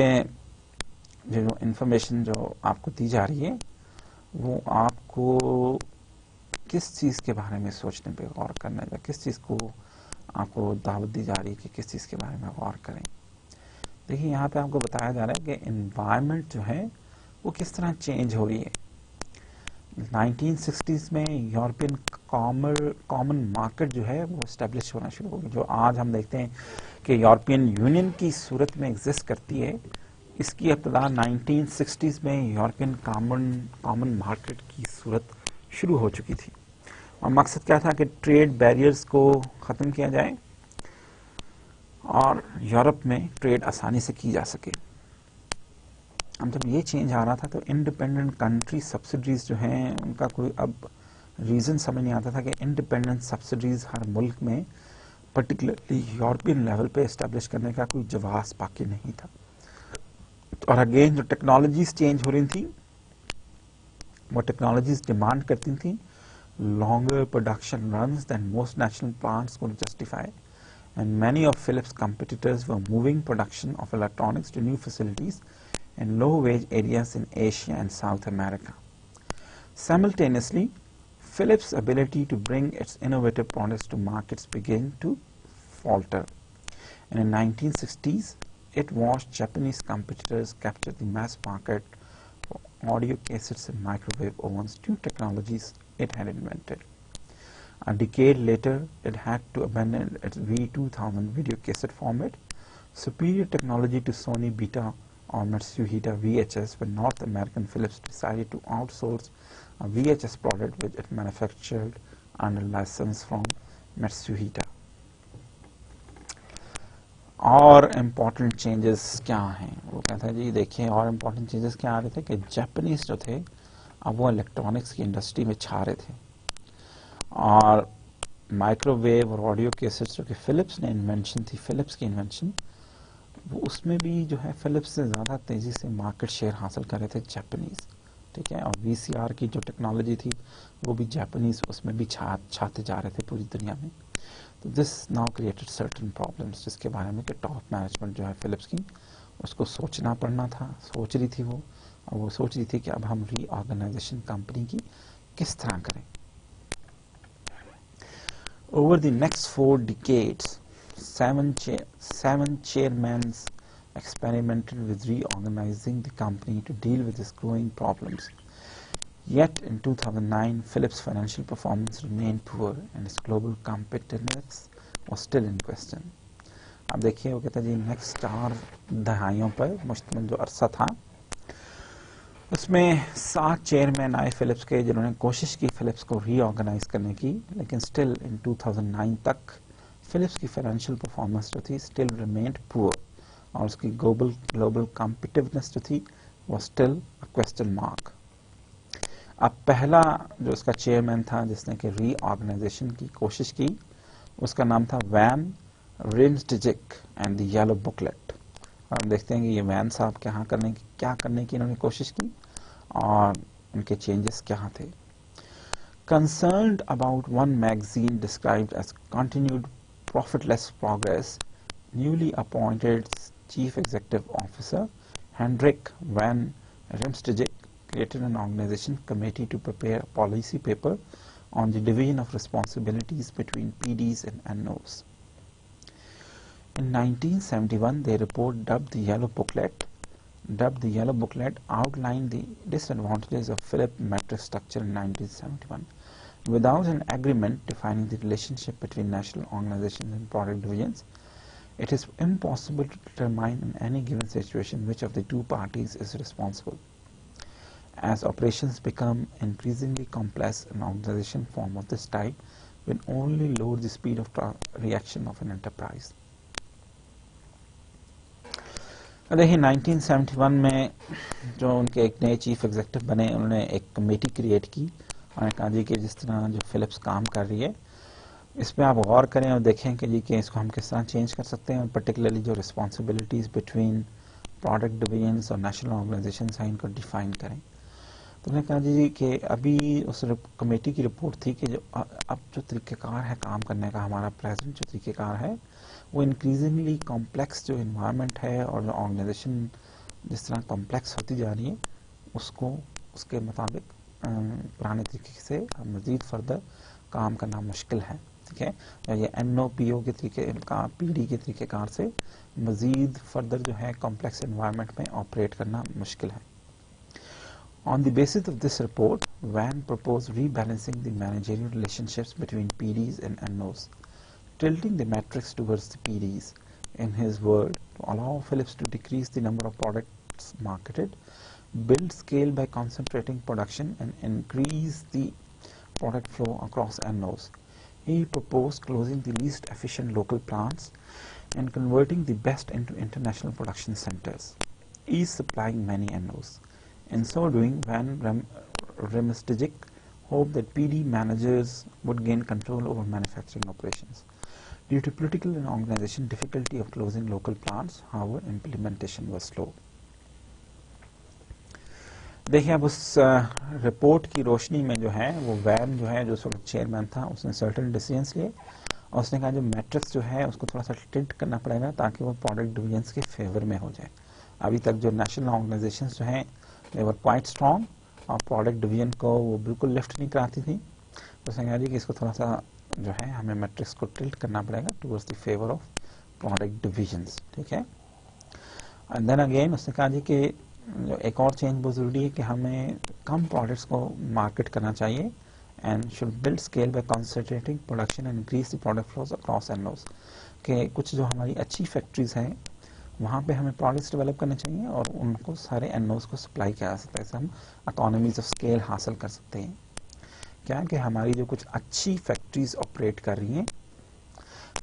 जो information जो आपको दी जा रही है वो आपको किस चीज़ के बारे में सोचने पे गौर करना है, किस चीज़ को आपको दावत दी जा रही है कि किस चीज़ के बारे में गौर करें। देखिए यहाँ पे आपको बताया जा रहा है कि एनवायरनमेंट जो है वो किस तरह चेंज हो रही है। 1960s में यूरोपियन कॉमन मार्केट जो है वो इस्टेब्लिश होना शुरू हो गई, जो आज हम देखते हैं कि यूरोपियन यूनियन की सूरत में एग्जिस्ट करती है। इसकी इब्तिदा 1960s में यूरोपियन कॉमन मार्केट की सूरत शुरू हो चुकी थी, और मकसद क्या था कि ट्रेड बैरियर्स को ख़त्म किया जाए और यूरोप में ट्रेड आसानी से की जा सके। अब जब ये चेंज आ रहा था तो इंडिपेंडेंट कंट्री सब्सिडीज जो हैं उनका कोई अब रीज़न समझ नहीं आता था कि इंडिपेंडेंट सब्सिडीज हर मुल्क में पर्टिकुलरली यूरोपियन लेवल पे इस्टेब्लिश करने का कोई जवाब बाकी नहीं था। और अगेन जो टेक्नोलॉजीज चेंज हो रही थी वो टेक्नोलॉजीज डिमांड करती थी longer production runs than most national plants could justify, and many of Philips' competitors were moving production of electronics to new facilities in low-wage areas in Asia and South America. Simultaneously, Philips' ability to bring its innovative products to markets began to falter, and in 1960s, it watched Japanese competitors capture the mass market for audio cassettes and microwave ovens, two technologies it had invented. A decade later, it had to abandon its V2000 video cassette format, superior technology to Sony Beta or Matsushita VHS, when North American Philips decided to outsource a VHS product which it manufactured under license from Matsushita. और important changes क्या हैं, वो कहता है जी देखिए और important changes क्या आ रहे थे कि जापानीज जो थे अब वो इलेक्ट्रॉनिक्स की इंडस्ट्री में छा रहे थे, और माइक्रोवेव और ऑडियो केसेट्स जो कि फिलिप्स ने इन्वेंशन थी, फिलिप्स की इन्वेंशन, वो उसमें भी जो है फिलिप्स से ज़्यादा तेज़ी से मार्केट शेयर हासिल कर रहे थे जापानीज़, ठीक है। और वीसीआर की जो टेक्नोलॉजी थी वो भी जापानीज़ उसमें भी छाते जा रहे थे पूरी दुनिया में। तो this now created certain problems, जिसके बारे में कि टॉप मैनेजमेंट जो है फिलिप्स की उसको सोचना पड़ना था, सोच रही थी वो, और वो सोच रही थी कि अब हम रीऑर्गेनाइजेशन कंपनी की किस तरह करें। Over the next 4 decades, seven chairmen experimented with reorganizing the company to deal with its growing problems. Yet in 2009, Philips' financial performance remained poor and its global competitiveness was still in question. अब देखिए वो कहता जी next 4 दहाइयों पर मुश्तमिल जो अरसा था उसमें 7 चेयरमैन आए फिलिप्स के जिन्होंने कोशिश की फिलिप्स को रीऑर्गेनाइज करने की, लेकिन स्टिल इन 2009 तक फिलिप्स की फाइनेंशियल परफॉर्मेंस जो थी स्टिल रिमेन्ड पुअर और उसकी ग्लोबल कॉम्पिटिटिवनेस जो थी वो स्टिल अ क्वेश्चन मार्क। अब पहला जो उसका चेयरमैन था जिसने कि रीऑर्गेनाइजेशन की कोशिश की उसका नाम था Van Riemsdijk and the yellow booklet. हम देखते हैं कि ये वैन साहब क्या करने की इन्होंने कोशिश की और उनके चेंजेस क्या थे। Concerned about one magazine described as continued profitless progress, newly appointed Chief Executive Officer Hendrik van Riemsdyk created an organization committee to prepare a policy paper on the division of responsibilities between PDs and NOs. In 1971, their report dubbed the Yellow Booklet outlined the disadvantages of Philips matrix structure in 1971. Without an agreement defining the relationship between national organizations and product divisions, it is impossible to determine in any given situation which of the two parties is responsible. As operations become increasingly complex, an organization form of this type will only lower the speed of reaction of an enterprise. देखिए 1971 में जो उनके एक नए chief executive बने उन्होंने एक committee create की और कहा जी कि जिस तरह जो फिलिप्स काम कर रही है इस पर आप गौर करें और देखें कि जी कि इसको हम किस तरह चेंज कर सकते हैं और पर्टिकुलरली जो रिस्पॉन्सिबिलिटीज़ बिटवीन प्रोडक्ट डिवीजन्स और नेशनल ऑर्गेनाइजेशंस हैं इनको डिफाइन करें। तो उन्होंने कहा जी कि अभी उस कमेटी की रिपोर्ट थी कि जो अब जो तरीक़ेकार है काम करने का हमारा प्रेजेंट जो तरीक़ेकार है वो इंक्रीजिंगली कॉम्प्लेक्स जो इन्वायरमेंट है और जो ऑर्गेनाइजेशन जिस तरह कॉम्प्लेक्स होती जा रही है उसको उसके मुताबिक पुराने तरीके से मज़ीद फर्दर काम करना मुश्किल है। ठीक है, ये NOPO के तरीके का PD के तरीक़ेकार से मज़ीद फर्दर जो है कॉम्प्लेक्स इन्वायरमेंट में ऑपरेट करना मुश्किल है। On the basis of this report, Van proposed rebalancing the managerial relationships between PDs and NOs, tilting the matrix towards the PDs, in his word, to allow Philips to decrease the number of products marketed, build scale by concentrating production, and increase the product flow across NOs. He proposed closing the least efficient local plants and converting the best into international production centers, each supplying many NOs. In so doing, Van Riemsdyk hoped that PD managers would gain control over manufacturing operations. Due to political and organization difficulty of closing local plants, however, implementation was slow. देखिए अब उस report की रोशनी में जो है वो van जो है जो चेयरमैन था उसने सर्टेन डिसीजंस लिए और उसने कहा जो मैट्रिक्स जो है उसको थोड़ा सा टिल्ट करना पड़ेगा ताकि वो प्रोडक्ट डिवीजन्स के फेवर में हो जाए। अभी तक जो नेशनल ऑर्गेनाइजेशंस जो हैं दे वर क्वाइट स्ट्रॉन्ग और प्रोडक्ट डिवीजन को वो बिल्कुल लिफ्ट नहीं कराती थी। तो उसने कहा जी कि इसको थोड़ा सा जो है हमें मैट्रिक्स को टिल्ट करना पड़ेगा towards the favour of product divisions. ठीक है, एंड देन अगेन उसने कहा जी कि जो एक और चेंज बहुत ज़रूरी है कि हमें कम प्रोडक्ट्स को मार्केट करना चाहिए and should build scale by concentrating production and increase the product flows across NOs. कि कुछ जो हमारी अच्छी फैक्ट्रीज हैं वहाँ पे हमें प्रोडक्ट्स डेवलप करने चाहिए और उनको सारे एनओस को सप्लाई किया जा सकता है। इससे हम इकोनॉमीज ऑफ स्केल हासिल कर सकते हैं। क्या कि हमारी जो कुछ अच्छी फैक्ट्रीज ऑपरेट कर रही हैं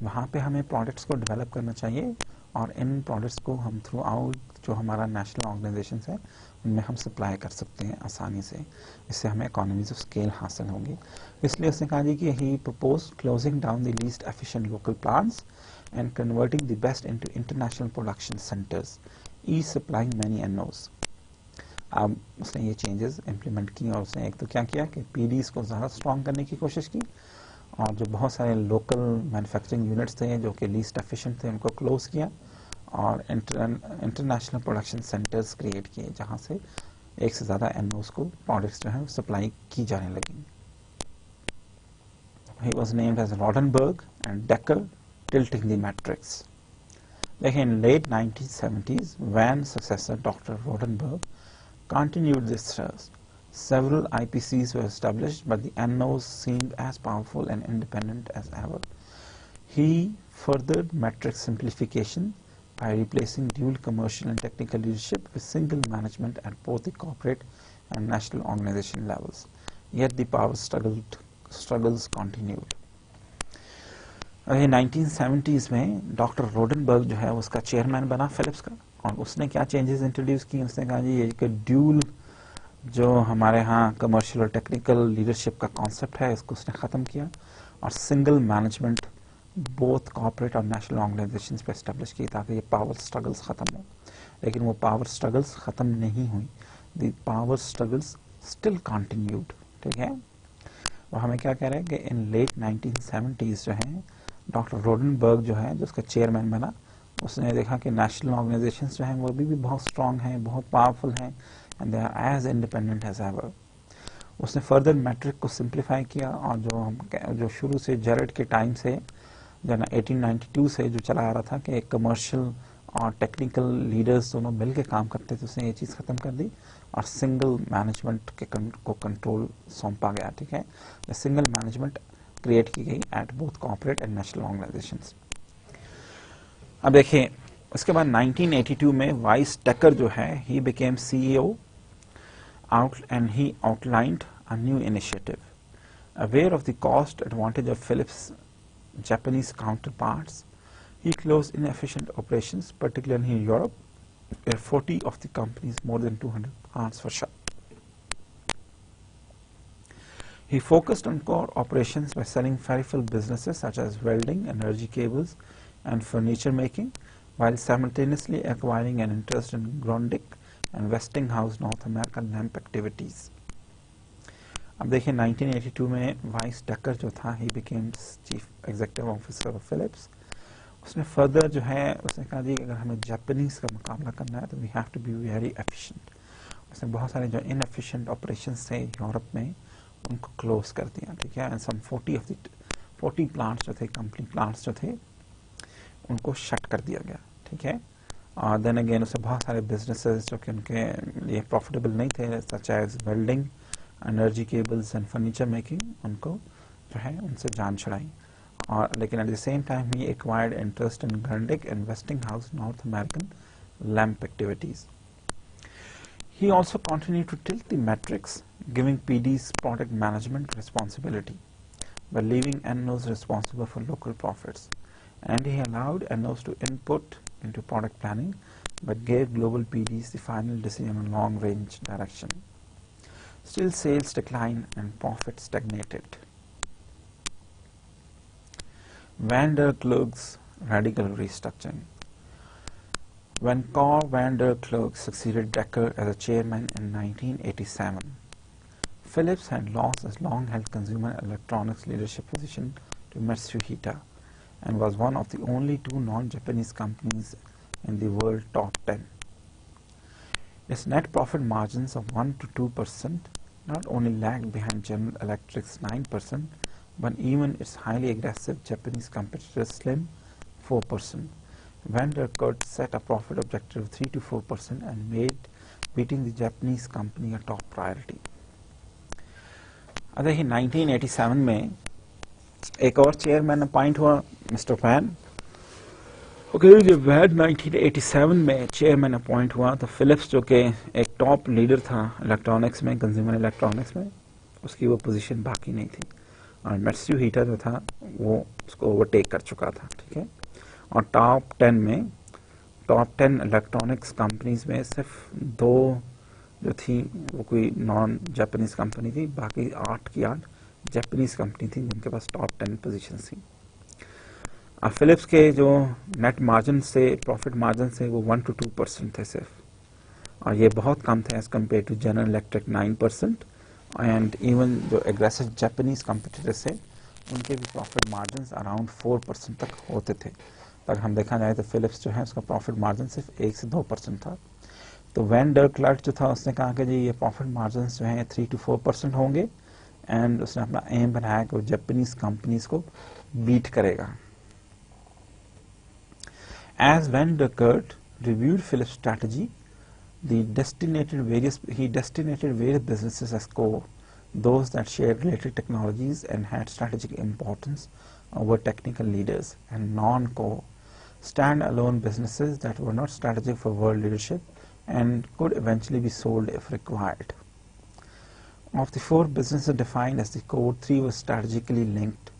वहाँ पे हमें प्रोडक्ट्स को डेवलप करना चाहिए और इन प्रोडक्ट्स को हम थ्रू आउट जो हमारा नेशनल ऑर्गेनाइजेशन है उनमें हम सप्लाई कर सकते हैं आसानी से। इससे हमें इकोनॉमीज ऑफ स्केल हासिल होंगी। इसलिए उसने कहा जी कि he propose closing down the least efficient local plants and converting the best into international production centres, each supplying many NOs. अब उसने ये चेंजेस इम्प्लीमेंट की और उसने एक तो क्या किया कि पीडीज को ज़्यादा स्ट्रॉन्ग करने की कोशिश की और जो बहुत सारे लोकल मैन्युफैक्चरिंग यूनिट्स थे जो कि लीस्ट एफिशिएंट थे उनको क्लोज किया और इंटरनेशनल प्रोडक्शन सेंटर्स क्रिएट किए जहाँ से एक से ज़्यादा एनओस को प्रोडक्ट्स जो है सप्लाई की जाने लगी। He was named as Rodenberg and Decker, tilting the matrix. देखिए in late 1970s, Van's successor Dr. Rodenberg continued this thrust. Several IPCs were established, but the NOs seemed as powerful and independent as ever. He furthered matrix simplification by replacing dual commercial and technical leadership with single management at both the corporate and national organization levels. Yet the power struggles continued. 1970s में doctor रोडनबर्ग जो है उसका chairman बना Philips का, और उसने क्या changes introduce किए. उसने कहा जी ये कि ड्यूल जो हमारे यहाँ कमर्शियल और टेक्निकल लीडरशिप का कॉन्सेप्ट है इसको उसने ख़त्म किया, और सिंगल मैनेजमेंट बोथ कॉर्पोरेट और नेशनल ऑर्गेनाइजेशंस पे एस्टेब्लिश की ताकि ये पावर स्ट्रगल्स ख़त्म हो. लेकिन वो पावर स्ट्रगल्स ख़त्म नहीं हुई. The power struggles still continued. ठीक है, वो हमें क्या कह रहे हैं कि इन लेट 1970s जो है डॉक्टर रोडनबर्ग जो है जो उसका चेयरमैन बना, उसने देखा कि नेशनल ऑर्गेनाइजेशंस जो हैं वो भी बहुत स्ट्रांग हैं, बहुत पावरफुल हैं, and they are as independent as ever. उसने फर्दर मैट्रिक को सिंप्लीफाई किया, और जो शुरू से जेरेड के टाइम से जो ना 1892 से जो चला आ रहा था कि एक कमर्शियल और टेक्निकल लीडर्स दोनों मिलकर काम करते थे, उसने ये चीज़ ख़त्म कर दी और सिंगल मैनेजमेंट को कंट्रोल सौंपा गया. ठीक है, सिंगल मैनेजमेंट क्रिएट की गई at both corporate and national organisations. अब देखिए उसके बाद 1982 में वाइस टेकर जो है he became CEO and he outlined a new initiative. Aware of the cost advantage of Philips' Japanese counterparts, he closed inefficient operations, particularly in Europe, where 40 of the companies, more than 200 plants were shut. He focused on core operations by selling peripheral businesses such as welding, energy cables, and furniture making, while simultaneously acquiring an interest in Grundig and Westinghouse North American lamp activities. अब देखिए 1982 में vice Dekker जो था he became chief executive officer of Philips. उसने further जो है उसने कहा जी अगर हमें जापानीज का मुकाबला करना है तो we have to be very efficient. उसने बहुत सारे जो इनएफिशिएंट ऑपरेशंस थे यूरोप में उनको क्लोज कर दिया. ठीक है, एंड सम 40 प्लांट्स जो थे, कंपनी प्लांट्स जो थे, उनको शट कर दिया गया. ठीक है, और देन अगेन उससे बहुत सारे बिजनेसेस जो कि उनके लिए प्रॉफिटेबल नहीं थे, such as welding, energy cables and furniture making, उनको जो है उनसे जान छुड़ाई. और लेकिन at the same time he acquired interest in Grundig and Westinghouse North American lamp activities. He also continued to tilt the metrics, giving PDs product management responsibility, but leaving NOs responsible for local profits. And he allowed NOs to input into product planning, but gave global PDs the final decision on long-range direction. Still, sales declined and profits stagnated. Van der Kloeg's radical restructuring. When Carl van der Kloeg succeeded Decker as a chairman in 1987, Philips had lost its long-held consumer electronics leadership position to Matsuhita and was one of the only two non-Japanese companies in the world top 10. Its net profit margins of 1 to 2% not only lagged behind General Electric's 9%, but even its highly aggressive Japanese competitor Slim 4%. Van der Kloeg set a profit objective of 3 to 4% and made beating the Japanese company a top priority. अगर ही 1987 में एक और chairman appoint हुआ mister van. Okay, जब van 1987 में chairman appoint हुआ तो Philips जो कि एक टॉप लीडर था इलेक्ट्रॉनिक्स में, कंज्यूमर इलेक्ट्रॉनिक्स में, उसकी वो पोजीशन बाकी नहीं थी, और मैत्सुहिटा जो था वो उसको ओवरटेक कर चुका था. ठीक है, और टॉप 10 इलेक्ट्रॉनिक्स कंपनीज में सिर्फ 2 जो थी वो कोई नॉन जापानीज कंपनी थी, बाकी 8 की 8 जापानीज कंपनी थी जिनके पास टॉप 10 पोजीशन थी. अब फिलिप्स के जो नेट मार्जिन से, प्रॉफिट मार्जिन से, वो 1 to 2% थे सिर्फ, और ये बहुत कम थे as compare to General Electric 9%, and even जो एग्रेसिव जापानीज कंपटीटर्स थे उनके भी प्रॉफिट मार्जिन अराउंड 4% तक होते थे. अगर हम देखा जाए तो फिलिप्स जो है उसका प्रॉफिट मार्जिन सिर्फ 1 से 2% था. तो वैन डर क्लर्क जो था उसने कहा कि जी ये प्रॉफिट मार्जिन जो है 3 to 4% होंगे, एंड उसने अपना एम बनाया कि वो जापानीज कंपनीज को बीट करेगा. As Van der Kert reviewed Philips' strategy, he destinated various businesses as core, those that shared related technologies and had strategic importance over technical leaders, and non-core, stand-alone businesses that were not strategic for world leadership and could eventually be sold if required. Of the 4 businesses defined as the core, 3 were strategically linked: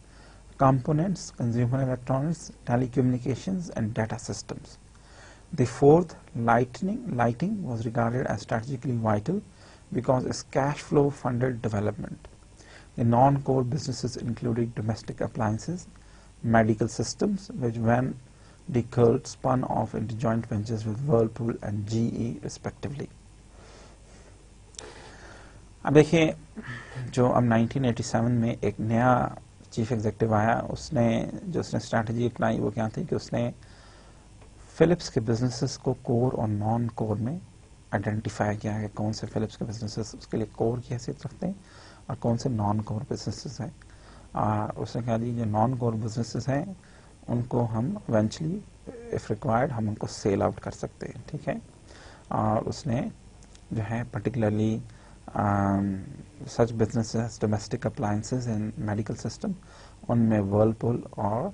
components, consumer electronics, telecommunications, and data systems. The 4th, lighting, was regarded as strategically vital because its cash flow funded development. The non-core businesses included domestic appliances, medical systems, which when decurred spun off into joint ventures with Whirlpool and GE respectively. अब देखिए, जो अब 1987 में एक नया chief executive आया, उसने strategy अपनाई वो क्या थी कि उसने फिलिप्स के बिजनेसेस को कोर और नॉन कोर में आइडेंटिफाई किया है, कौन से फिलिप्स के बिजनेसेस उसके लिए कोर की हैसियत रखते हैं और कौन से नॉन कोर बिजनेसेस हैं. उसने कहा जी जो नॉन कोर बिजनेसेस हैं उनको हम इवेंचुअली इफ रिक्वायर्ड हम उनको सेल आउट कर सकते हैं, ठीक है. और उसने जो है particularly such businesses, domestic appliances and medical system, उनमें वर्लपूल और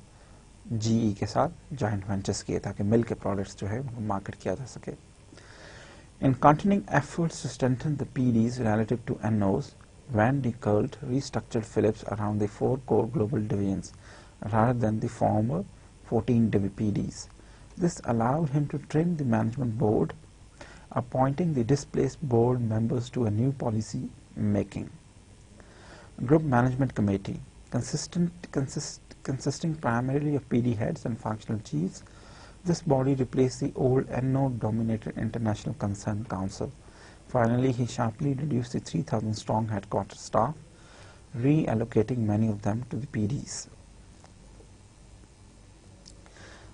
जीई के साथ जॉइंट वेंचर्स किए ताकि मिल के प्रोडक्ट्स जो है उनको मार्केट किया जा सके. In continuing efforts to strengthen the PDs relative to NOs, Van de Kurt restructured Philips around the 4 core global divisions rather than the former 14 PDs. This allowed him to trim the management board, appointing the displaced board members to a new policy making. Group Management Committee, consisting primarily of PD heads and functional chiefs, this body replaced the old NO-dominated International Concern Council. Finally, he sharply reduced the 3,000-strong headquarters staff, reallocating many of them to the PDs.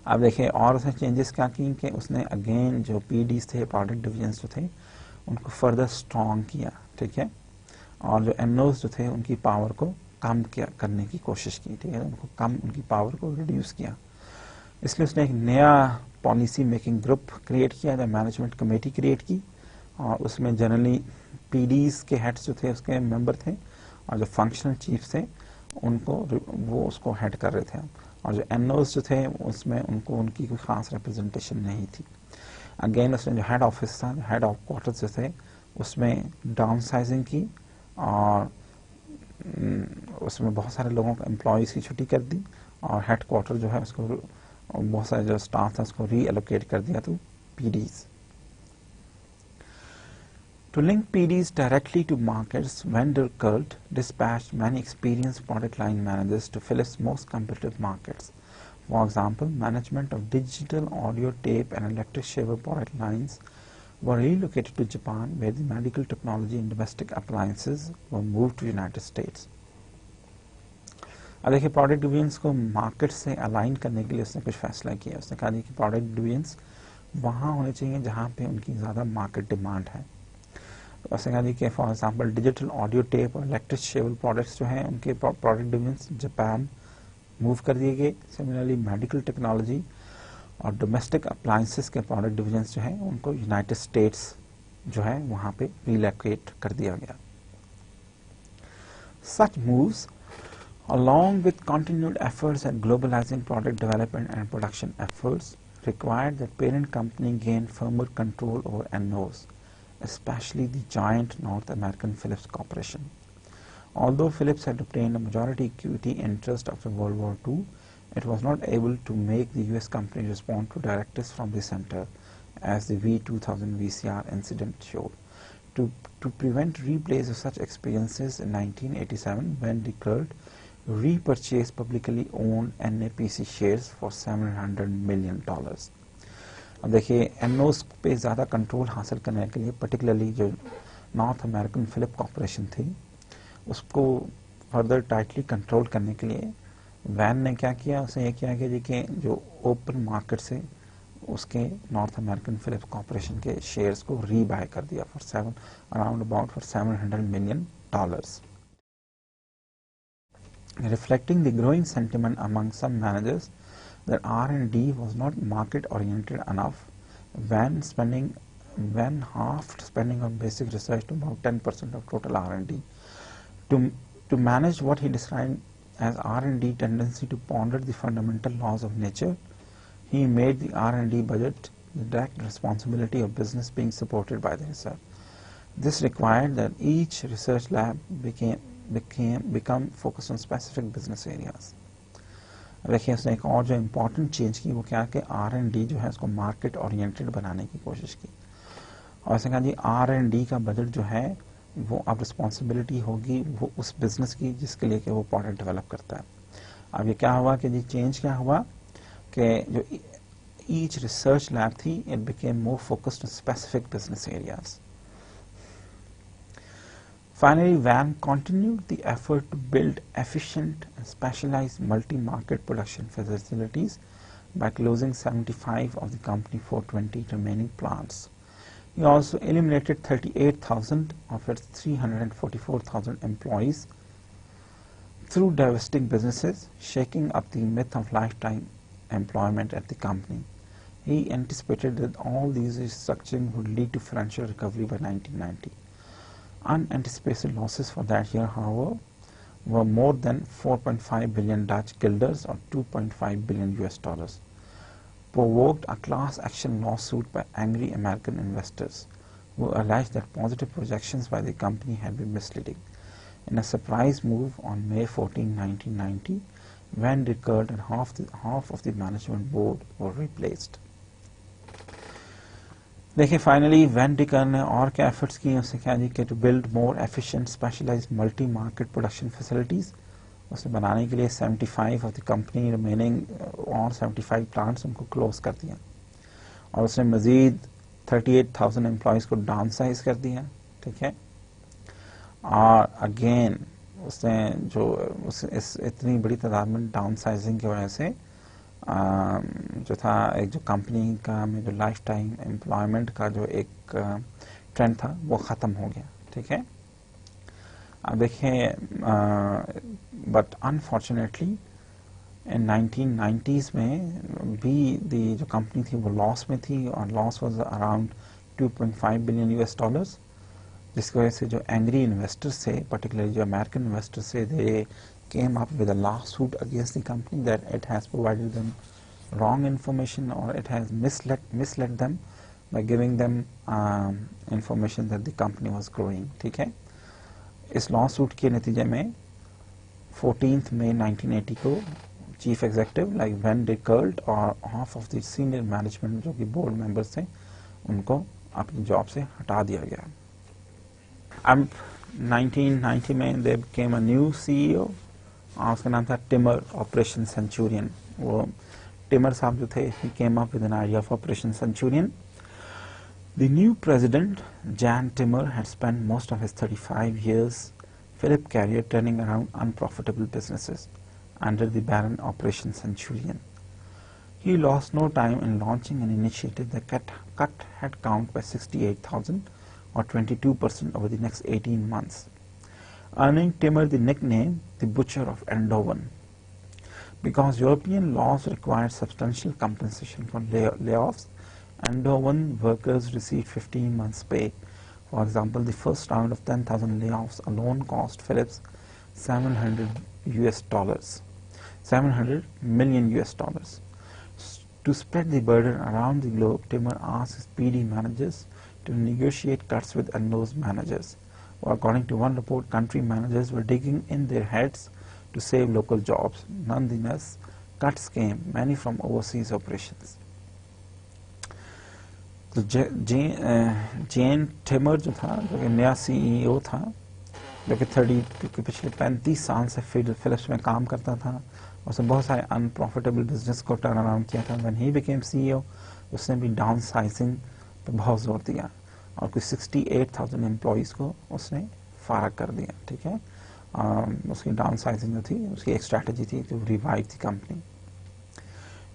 अब देखिए और उसने changes क्या की कि उसने again जो PDs थे, प्रोडक्ट डिविजन्स जो थे, उनको फर्दर स्ट्रॉन्ग किया, ठीक है. और जो NOs जो थे उनकी पावर को कम करने की कोशिश की, ठीक है, उनकी पावर को रिड्यूस किया. इसलिए उसने एक नया पॉलिसी मेकिंग ग्रुप क्रिएट किया, द मैनेजमेंट कमेटी क्रिएट की, और उसमें जनरली पीडीज के हेड्स जो थे उसके मेंबर थे और जो फंक्शनल चीफ्स थे वो उसको हेड कर रहे थे. और जो एनओज जो थे उसमें उनकी कोई खास रिप्रेजेंटेशन नहीं थी. अगेन उसने जो हेड ऑफिस था, हेड ऑफ क्वार्टर्स जो थे उसमें डाउन साइजिंग की और उसमें बहुत सारे लोगों को एम्प्लॉयज़ की छुट्टी कर दी और हेड क्वार्टर जो है उसको बहुत सारे जो स्टाफ था उसको रीएलोकेट कर दिया तो PDs. To link PDs directly to markets, Van der Kurt dispatched many experienced product line managers to Philips' most competitive markets. For example, management of digital audio tape and electric shaver product lines were relocated to Japan, where the medical technology and domestic appliances were moved to the United States. अब देखिए product divisions को market से align करने के लिए उसने कुछ फैसला किया. उसने कहा कि प्रोडक्ट डिवीजन्स वहाँ होने चाहिए जहाँ पे उनकी ज़्यादा मार्केट डिमांड है. तो उसने कहा कि for example digital audio tape और इलेक्ट्रिक शेवर प्रोडक्ट्स जो हैं उनके प्रोडक्ट डिवीजन्स जापान मूव कर दिए गए. सिमिलरली मेडिकल टेक्नोलॉजी और डोमेस्टिक अप्लायंसेस के प्रोडक्ट डिवीजन्स जो हैं उनको यूनाइटेड स्टेट्स जो है वहाँ पे रिलोकेट कर दिया गया. Such moves, along with continued efforts at globalizing product development and production efforts, required that parent company gain firmer control over NOs, especially the giant North American Philips Corporation. Although Philips had obtained a majority equity interest after World War II, it was not able to make the US company respond to directives from the center, as the V2000 VCR incident showed. To prevent replays of such experiences in 1987, Van de Kurt repurchased publicly owned NAPC shares for $700 million. अब देखिए एनओस पे ज़्यादा control हासिल करने के लिए particularly जो north American Philip corporation थी उसको फर्दर टाइटली कंट्रोल करने के लिए वैन ने क्या किया, उसने ये किया कि देखिए जो ओपन मार्केट से उसके नॉर्थ अमेरिकन फिलिप कॉर्पोरेशन के शेयर्स को रीबाय कर दिया for $700 million. Reflecting the growing sentiment among some managers that R&D was not market-oriented enough, Van when halved spending on basic research to about 10% of total R&D. To manage what he described as R&D tendency to ponder the fundamental laws of nature, he made the R&D budget the direct responsibility of business being supported by the research. This required that each research lab become focused on specific business areas. देखिए उसने एक और जो important change की वो क्या कि R&D जो है उसको मार्केट ओरिएंटेड बनाने की कोशिश की और उसने कहा जी R&D का बजट जो है वो अब रिस्पॉन्सिबिलिटी होगी वो उस बिजनेस की जिसके लिए कि वो प्रोडक्ट डेवलप करता है. अब ये क्या हुआ कि जी चेंज क्या हुआ कि जो ईच रिसर्च लैब थी it became more focused on specific business areas. Finally, VAN continued the effort to build efficient and specialized multi-market production facilities by closing 75 of the company's 420 remaining plants. He also eliminated 38,000 of its 344,000 employees through divesting businesses, shaking up the myth of lifetime employment at the company. He anticipated that all these restructuring would lead to financial recovery by 1990. Unanticipated losses for that year, however, were more than 4.5 billion Dutch guilders or 2.5 billion US dollars, provoked a class action lawsuit by angry American investors who alleged that positive projections by the company had been misleading. In a surprise move on May 14, 1990, Van de Kert and half of the management board were replaced. देखिए finally van D कर ने और क्या efforts किए उसने क्या जी कि to build more efficient specialised multi market production facilities उसने बनाने के लिए 75 ऑफ द कंपनी रिमेनिंग और 75 प्लांट्स उनको क्लोज कर दिया और उसने मज़ीद 38,000 एम्प्लॉयज़ को डाउन साइज कर दिया. ठीक है और अगेन उसने जो इस इतनी बड़ी तादाद में डाउन साइजिंग की वजह से जो था एक जो कंपनी का में जो लाइफ टाइम एम्प्लॉयमेंट का जो एक ट्रेंड था वो ख़त्म हो गया. ठीक है अब देखिए बट अनफॉर्चुनेटली इन 1990s में भी दी जो कंपनी थी वो लॉस में थी और loss was around 2.5 billion US dollars जिसकी वजह से जो एंग्री इन्वेस्टर्स थे पर्टिकुलरली जो अमेरिकन इन्वेस्टर्स थे दे came up with a lawsuit against the company that it has provided them wrong information or it has misled them by giving them information that the company was growing. ठीक है इस lawsuit के नतीजे में 14th May 1980 को chief executive like van der Klugt और half of the senior management जो कि बोर्ड मेंबर्स थे उनको अपनी जॉब से हटा दिया गया. अब 1990 में they became a new CEO और उसका नाम था टिमर ऑपरेशन सेंचुरियन. वो टिमर साहब जो थे he came up with an idea of Operation Centurion. The new president Jan Timmer had spent most of his 35 years Philip career turning around unprofitable businesses under the banner Operation Centurion. He lost no time in launching an initiative that cut headcount by 68,000 or 22% over the next 18 months. Earning Timur the nickname the Butcher of Eindhoven. Because European laws required substantial compensation for layoffs, Eindhoven workers received 15 months' pay. For example, the first round of 10,000 layoffs alone cost Philips $700 million US dollars. To spread the burden around the globe, Timur asked his PD managers to negotiate cuts with Eindhoven's managers. Well, according to one report, country managers were digging in their heads to save local jobs. Nonetheless, cuts came, many from overseas operations. तो जेन Timmer जो था जो कि नया CEO था जो कि पिछले 35 साल से फिलिप्स में काम करता था उसने बहुत सारे अनप्रॉफिटेबल बिजनेस को टर्न अराउंड किया था. व्हेन ही बिकेम CEO उसने भी डाउन साइजिंग पर बहुत जोर दिया और कुछ 68,000 एम्प्लॉयज़ को उसने फारग कर दिया. ठीक है उसकी डाउन साइजिंग जो थी उसकी एक स्ट्रैटेजी थी to revive the company.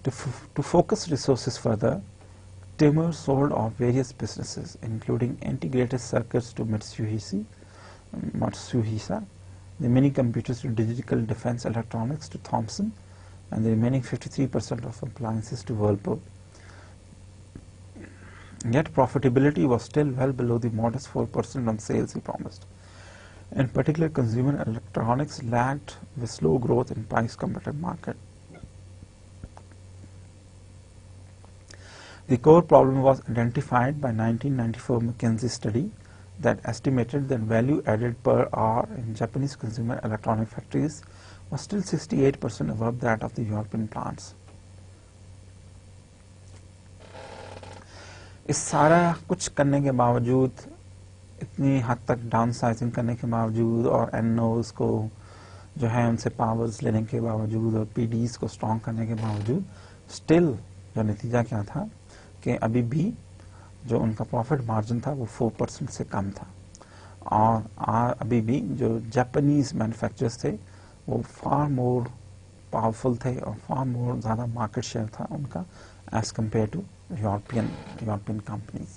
To focus resources further Timur sold off various businesses, including integrated circuits to Matsuhisa, the mini computers to Digital Defense Electronics to Thomson, and the remaining 53% of appliances to Whirlpool. Yet profitability was still well below the modest 4% on sales he promised. In particular, consumer electronics lagged with slow growth in price competitive market. The core problem was identified by 1994 McKinsey study that estimated that value added per hour in Japanese consumer electronic factories was still 68% above that of the European plants. इस सारा कुछ करने के बावजूद, इतनी हद तक down sizing करने के बावजूद और एनओज को जो है उनसे पावर्स लेने के बावजूद और पीडीज को स्ट्रॉन्ग करने के बावजूद स्टिल जो नतीजा क्या था कि अभी भी जो उनका प्रॉफिट मार्जिन था वो 4% से कम था, और अभी भी जो जापानीज मैन्युफैक्चरर्स थे वो फार मोर पावरफुल थे और फार मोर ज़्यादा मार्केट शेयर था उनका as compare to European companies.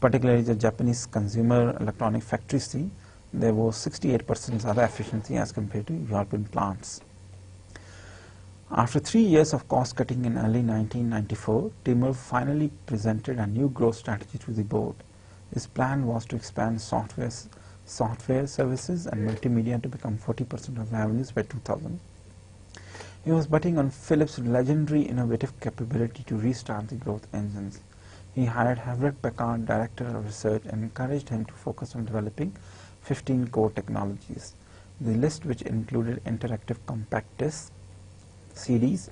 Particularly जो जापानीज कंज्यूमर इलेक्ट्रॉनिक फैक्ट्रीज थी, they were 68% ज़्यादा efficiency as compared to European plants. After 3 years of cost cutting in early 1994, Timur finally presented a new growth strategy to the board. His plan was to expand software services and multimedia to become 40% of revenues by 2000. He was betting on Philips' legendary innovative capability to restart the growth engines. He hired Hewlett Packard, director of research, and encouraged him to focus on developing 15 core technologies. The list, which included interactive compact discs, CDs,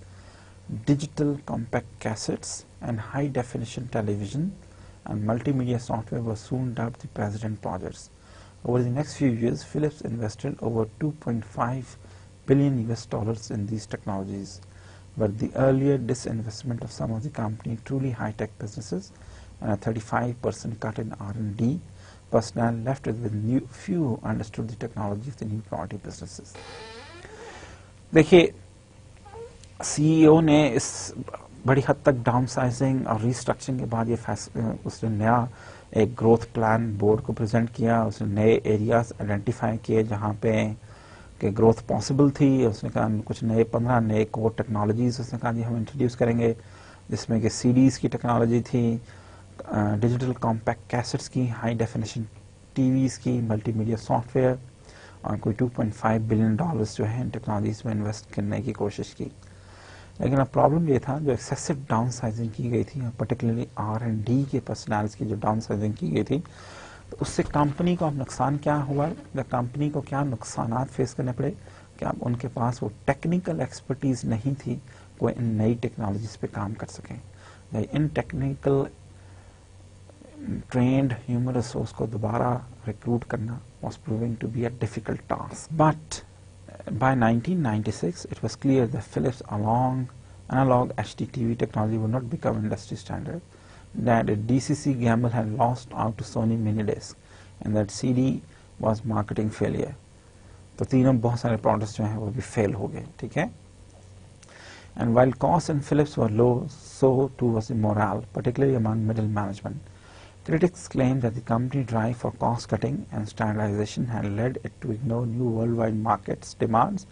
digital compact cassettes, and high-definition television and multimedia software, was soon dubbed the President projects. Over the next few years, Philips invested over $2.5 billion US in these technologies, but the earlier disinvestment of some of the company's truly high-tech businesses and a 35% cut in R&D personnel left it with few who understood the technology of the new priority businesses. देखिए, CEO ने इस बड़ी हद तक down sizing और restructuring के बाद उसने नया एक ग्रोथ प्लान बोर्ड को प्रेजेंट किया. उसने नए एरियाज आइडेंटिफाई किए जहाँ पे कि ग्रोथ पॉसिबल थी. उसने कहा कुछ 15 नए कोर टेक्नोलॉजीज उसने कहा जी हम इंट्रोड्यूस करेंगे, जिसमें कि सीडीज की टेक्नोलॉजी थी, डिजिटल कॉम्पैक्ट कैसेट्स की, हाई डेफिनेशन टीवीज की, मल्टीमीडिया सॉफ्टवेयर, और कोई $2.5 बिलियन जो है इन टेक्नोलॉजीज में इन्वेस्ट करने की कोशिश की. लेकिन अब प्रॉब्लम ये था जो एक्सेसिव डाउन साइजिंग की गई थी, पर्टिकुलरली R&D के पर्सनल्स की जो डाउन साइजिंग की गई थी, तो उससे कंपनी को अब नुकसान क्या हुआ, या कंपनी को क्या नुकसानात फेस करने पड़े कि अब उनके पास वो टेक्निकल एक्सपर्टीज नहीं थी कोई इन नई टेक्नोलॉजीज पे काम कर सकें. इन टेक्निकल trained human resource को दोबारा recruit करना was proving to be a difficult task. But by 1996, it was clear that Philips' analog HDTV technology would not become industry standard, that DCC gamble had lost out to Sony Minidisc, and that CD was marketing failure. तो तीनों बहुत सारे products जो हैं वो भी fail हो गए, ठीक है? And while costs in Philips were low, so too was the morale, particularly among middle management. Critics claim that the company's drive for cost-cutting and standardization had led it to ignore new worldwide markets demands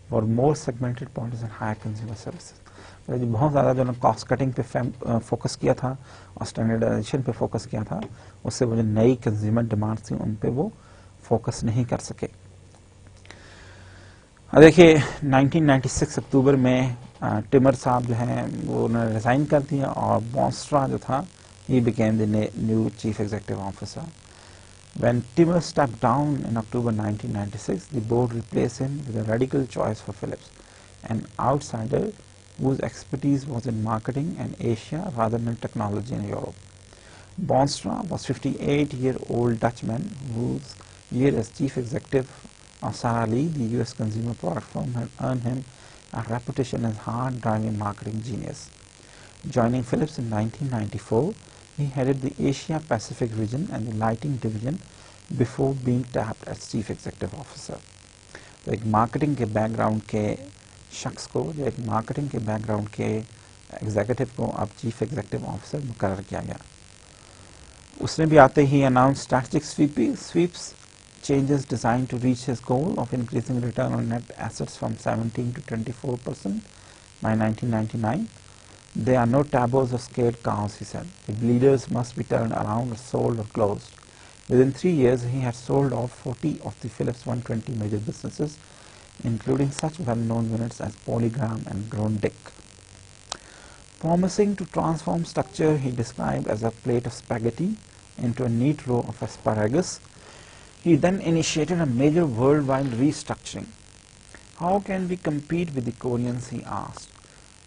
for more segmented products and higher consumer services. तो बहुत ज़्यादा जो cost cutting पे focus किया था और standardisation पे focus किया था, उससे वो जो नई कंज्यूमर डिमांड्स थी उन पे वो फोकस नहीं कर सके. देखिए 1996 अक्टूबर में टिमर साहब जो हैं वो उन्होंने रिज़ाइन कर दिया और बॉन्स्ट्रा जो था he became the new chief executive officer. When Timur stepped down in October 1996, the board replaced him with a radical choice for Philips, an outsider whose expertise was in marketing in Asia rather than technology in Europe. Boonstra was a 58-year-old Dutchman whose year as chief executive of Sara Lee, the US consumer product firm, had earned him a reputation as hard-driving marketing genius. Joining Philips in 1994, he headed the Asia Pacific region and the lighting division before being tapped as chief executive officer. तो एक marketing के background के शख्स को, जो एक marketing के background के एग्जीक्यूटिव को अब चीफ एग्जीक्यूटिव ऑफिसर मुकर्रर किया गया. उसने भी आते ही announce strategic sweeps changes designed to reach his goal of increasing return on net assets from 17 to 24% by 1999. There are no taboos or scared cows, he said. The bleeders must be turned around or sold or closed. Within 3 years, he had sold off 40 of the Philips 120 major businesses, including such well-known units as Polygram and Grundig. Promising to transform structure he described as a plate of spaghetti into a neat row of asparagus, he then initiated a major worldwide restructuring. How can we compete with the Koreans, he asked.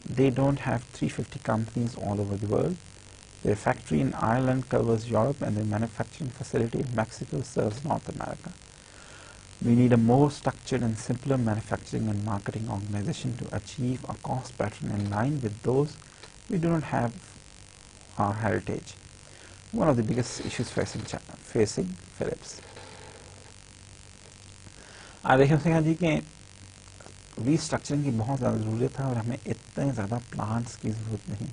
They don't have 350 companies all over the world. Their factory in Ireland covers Europe and their manufacturing facility in Mexico serves North America. We need a more structured and simpler manufacturing and marketing organization to achieve a cost pattern in line with those we do not have our heritage. One of the biggest issues facing Philips. आप देखिए जी कि restructuring की बहुत ज़्यादा ज़रूरत है और हमें इतने ज़्यादा प्लांट्स की ज़रूरत नहीं।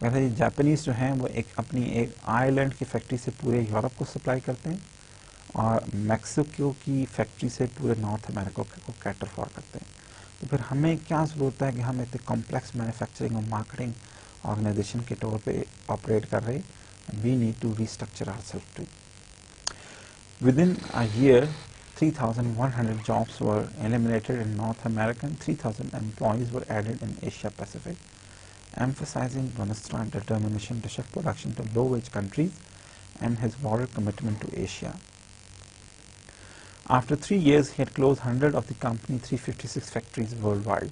वैसे जापानीज़ जो हैं वो अपनी एक आयरलैंड की फैक्ट्री से पूरे यूरोप को सप्लाई करते हैं और मैक्सिको की फैक्ट्री से पूरे नॉर्थ अमेरिका को कैटर फॉर करते हैं। तो फिर हमें क्या ज़रूरत है कि हम इतने कॉम्प्लेक्स मैन्युफैक्चरिंग और मार्केटिंग ऑर्गेनाइजेशन के तौर पे ऑपरेट कर रहे हैं। We need to restructure ourself too. Within a year, 3,100 jobs were eliminated in North America and 3,000 employees were added in Asia Pacific, emphasizing Banastra's determination to shift production to low-wage countries and his broader commitment to Asia. After 3 years, he had closed 100 of the company's 356 factories worldwide.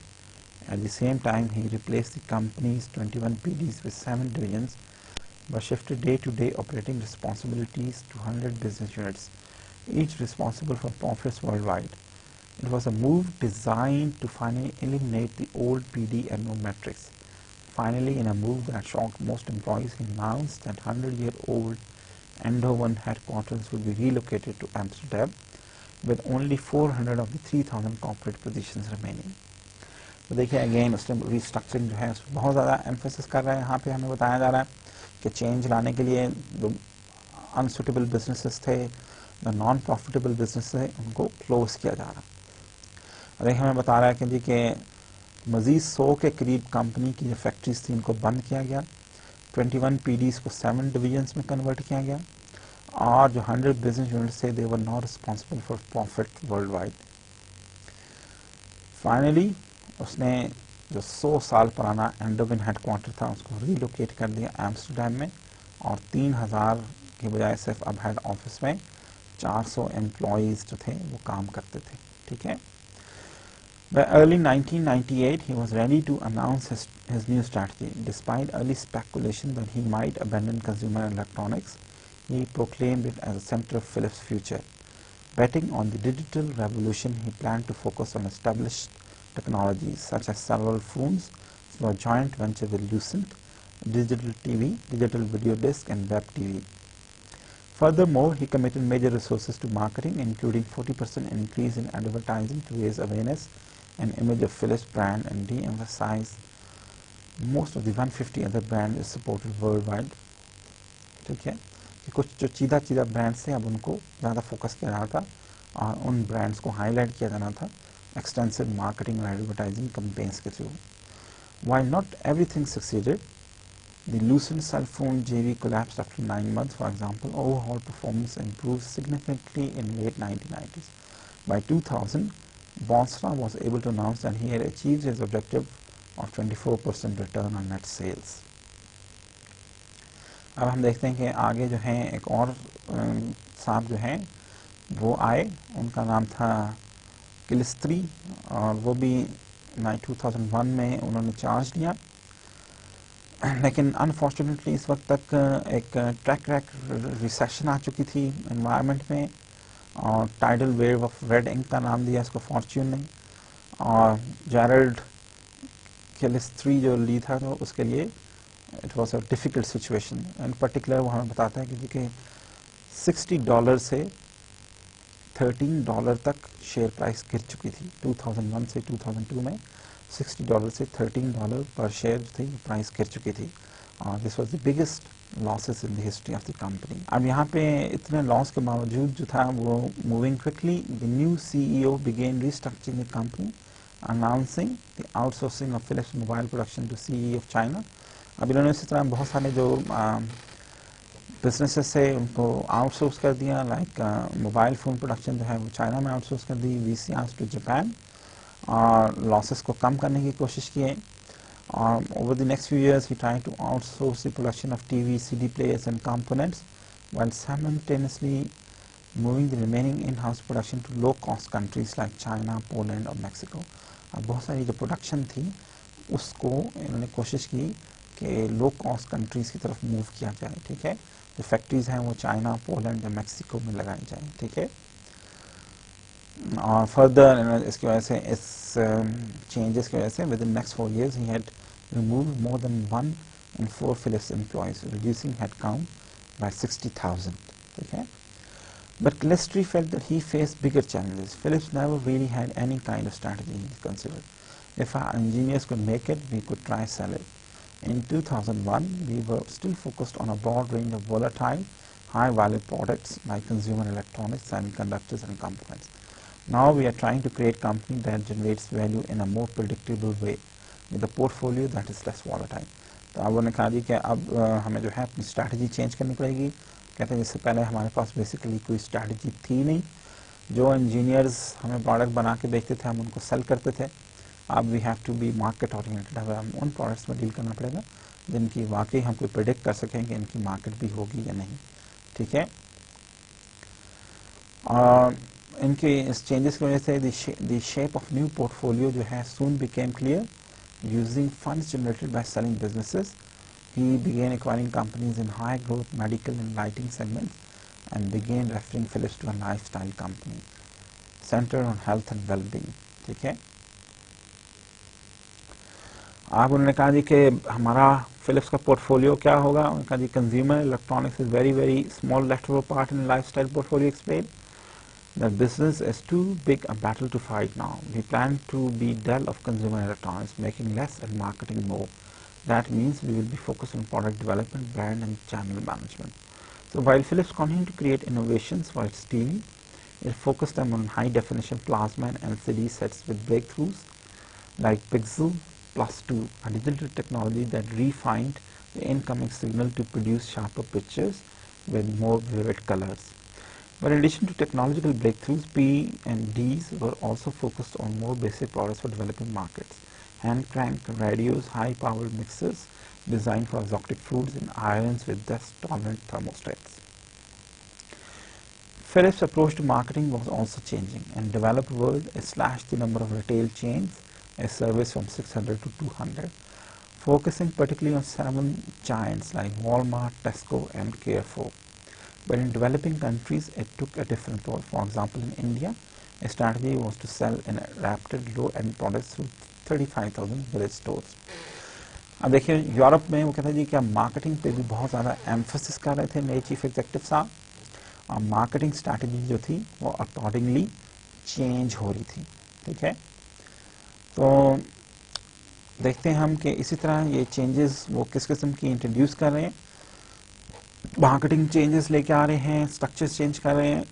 At the same time, he replaced the company's 21 PDs with 7 divisions, but shifted day-to-day operating responsibilities to 100 business units, each responsible for profits worldwide. It was a move designed to finally eliminate the old PD and no metrics. Finally, in a move that shocked most employees, he announced that 100-year-old Endo 1 headquarters would be relocated to Amsterdam, with only 400 of the 3,000 corporate positions remaining. तो देखिए again उसने restructuring जो है उस पर बहुत ज़्यादा emphasis कर रहा है। यहाँ पे हमें बताया जा रहा है कि चेंज लाने के लिए जो अनसुटेबल बिजनेसेस थे, जो नॉन प्रॉफिटेबल बिजनेस थे, उनको क्लोज किया जा रहा है। अरे हमें बता रहा है कि जी कि मज़ीद 100 के करीब कंपनी की जो फैक्ट्रीज थी उनको बंद किया गया, 21 पीडीज को 7 डिवीजन्स में कन्वर्ट किया गया और जो 100 बिजनेस यूनिट्स थे they were not responsible for profit world wide. Finally उसने जो 100 साल पुराना एंडोविन हेडक्वार्टर था उसको रीलोकेट कर दिया एम्स्टरडैम में और 3,000 की बजाय सिर्फ अब हेड ऑफिस में 400 एम्प्लॉयज़ जो थे वो काम करते थे। ठीक है। By early 1998, he was ready to announce his new strategy. Despite early speculation that he might abandon consumer electronics, he proclaimed it as a center of Philips' future. Betting on the digital revolution, he planned to focus on established technologies such as cellular phones through a joint venture with Lucent, digital TV, digital video disc, and web TV. Furthermore, he committed major resources to marketing, including 40% increase in advertising to raise awareness and image of Philips brand and de-emphasize most of the 150 other brands is supported worldwide. ठीक है, कुछ जो चीदा brands थे अब उनको ज़्यादा focus किया जाना था और उन ब्रांड्स को हाईलाइट किया जाना था extensive marketing and advertising campaigns के through. While not everything succeeded, the Lucent cell phone JV collapsed after 9 months. For example, overall performance improved significantly in late 1990s. By 2000, Bonstra was able to announce that he had achieved his objective of 24% return on net sales. अब हम देखते हैं कि आगे जो हैं एक और साहब जो हैं वो आए, उनका नाम था किलिस्त्री और वो भी 2001 में उन्होंने चार्ज लिया, लेकिन अनफॉर्चुनेटली इस वक्त तक एक ट्रैक रिसेशन आ चुकी थी एनवायरनमेंट में और tidal wave of red ink का नाम दिया इसको फॉर्च्यून ने और जेरल्ड किलिस्त्री जो ली था तो उसके लिए it was a difficult situation. In particular वो हमें बताता है कि देखिए $60 से $13 तक शेयर प्राइस गिर चुकी थी 2001 से 2002 में। $60 से $13 पर शेयर जो थी प्राइस गिर चुकी थी और this was the biggest losses in the history of the company. अब यहाँ पे इतने लॉस के बावजूद जो था वो moving quickly, the new CEO began restructuring the company announcing the outsourcing of Philips mobile production to CE of China। अब इन्होंने इसी तरह बहुत सारे जो बिजनेसेस है उनको आउटसोर्स कर दिया, लाइक मोबाइल फ़ोन प्रोडक्शन जो है वो चाइना में आउटसोर्स कर दी, VCRs टू जापान, और लॉसेस को कम करने की कोशिश किए। और over the next few years he try to outsource the production of TV, CD players and components while simultaneously moving the remaining in-house production to low-cost countries like China, Poland और Mexico। अब बहुत सारी जो production थी उसको इन्होंने कोशिश की कि लो कॉस्ट कंट्रीज की तरफ मूव किया जाए, ठीक है। जो फैक्ट्रीज हैं वो चाइना, पोलैंड या मैक्सिको में लगाई जाए, ठीक है। और फर्दर इसकी वजह से, इस चेंजेस की वजह से with in next 4 years he had remove more than 1 in 4 Philips employees, reducing headcount by 60,000, ठीक है। But Killistree felt that he faced bigger challenges. Philips never really had any kind of strategy he considered. If our engineers could make it, we could try sell it. In 2001, we were still focused on a broad range of volatile, high-value products like consumer electronics, semiconductors, and components. Now we are trying to create a company that generates value in a more predictable way, with a portfolio that is less volatile. तो अब उन्होंने कहा जी कि अब हमें जो है अपनी स्ट्रैटेजी चेंज करनी पड़ेगी। कहते हैं इससे पहले हमारे पास बेसिकली कोई स्ट्रैटेजी थी नहीं, जो इंजीनियर्स हमें प्रोडक्ट बना के बेचते थे हम उनको सेल करते थे। अब we have to be market oriented, हमें हम उन प्रोडक्ट्स में डील करना पड़ेगा जिनकी वाकई हम कोई प्रेडिक्ट कर सकें कि इनकी मार्केट भी होगी या नहीं, ठीक है। और इनके इस चेंजेस की वजह से the shape of new portfolio जो है soon became clear. Using funds generated by selling businesses he began acquiring companies in high growth medical and lighting segments and began referring Philips to a lifestyle company centered on health and well-being, ठीक है। आप उन्होंने कहा जी कि हमारा Philips का portfolio क्या होगा। उन्होंने कहा जी consumer electronics is very very small left part in lifestyle portfolio explain that business is too big a battle to fight now. We plan to be Dell of consumer electronics, making less and marketing more. That means we will be focused on product development, brand and channel management. So while Philips continued to create innovations for its TV, it focused them on high definition plasma and LCD sets with breakthroughs like Pixel Plus 2, a digital technology that refined the incoming signal to produce sharper pictures with more vivid colors. But in addition to technological breakthroughs, P and Ds were also focused on more basic products for developing markets. Hand crank radios, high-powered mixers designed for exotic foods, and irons with dust-tolerant thermostats. Philips' approach to marketing was also changing. In developed world, it slashed the number of retail chains as service from 600 to 200, focusing particularly on 7 giants like Walmart, Tesco, and Carrefour. But in developing countries, it took a different approach. For example, in India, a strategy was to sell in adapted low-end products through 35,000 village stores. अब देखिए Europe में वो कहते हैं जी कि marketing पे भी बहुत ज़्यादा एम्फोसिस कर रहे थे नए चीफ एग्जीक्यूटिव साहब, और मार्केटिंग स्ट्रैटेजी जो थी वो अकॉर्डिंगली चेंज हो रही थी, ठीक है। तो देखते हैं हम कि इसी तरह ये चेंजेस वो किस किस्म की इंट्रोड्यूस कर रहे हैं। मार्केटिंग चेंजेस लेके आ रहे हैं, स्ट्रक्चर्स चेंज कर रहे हैं।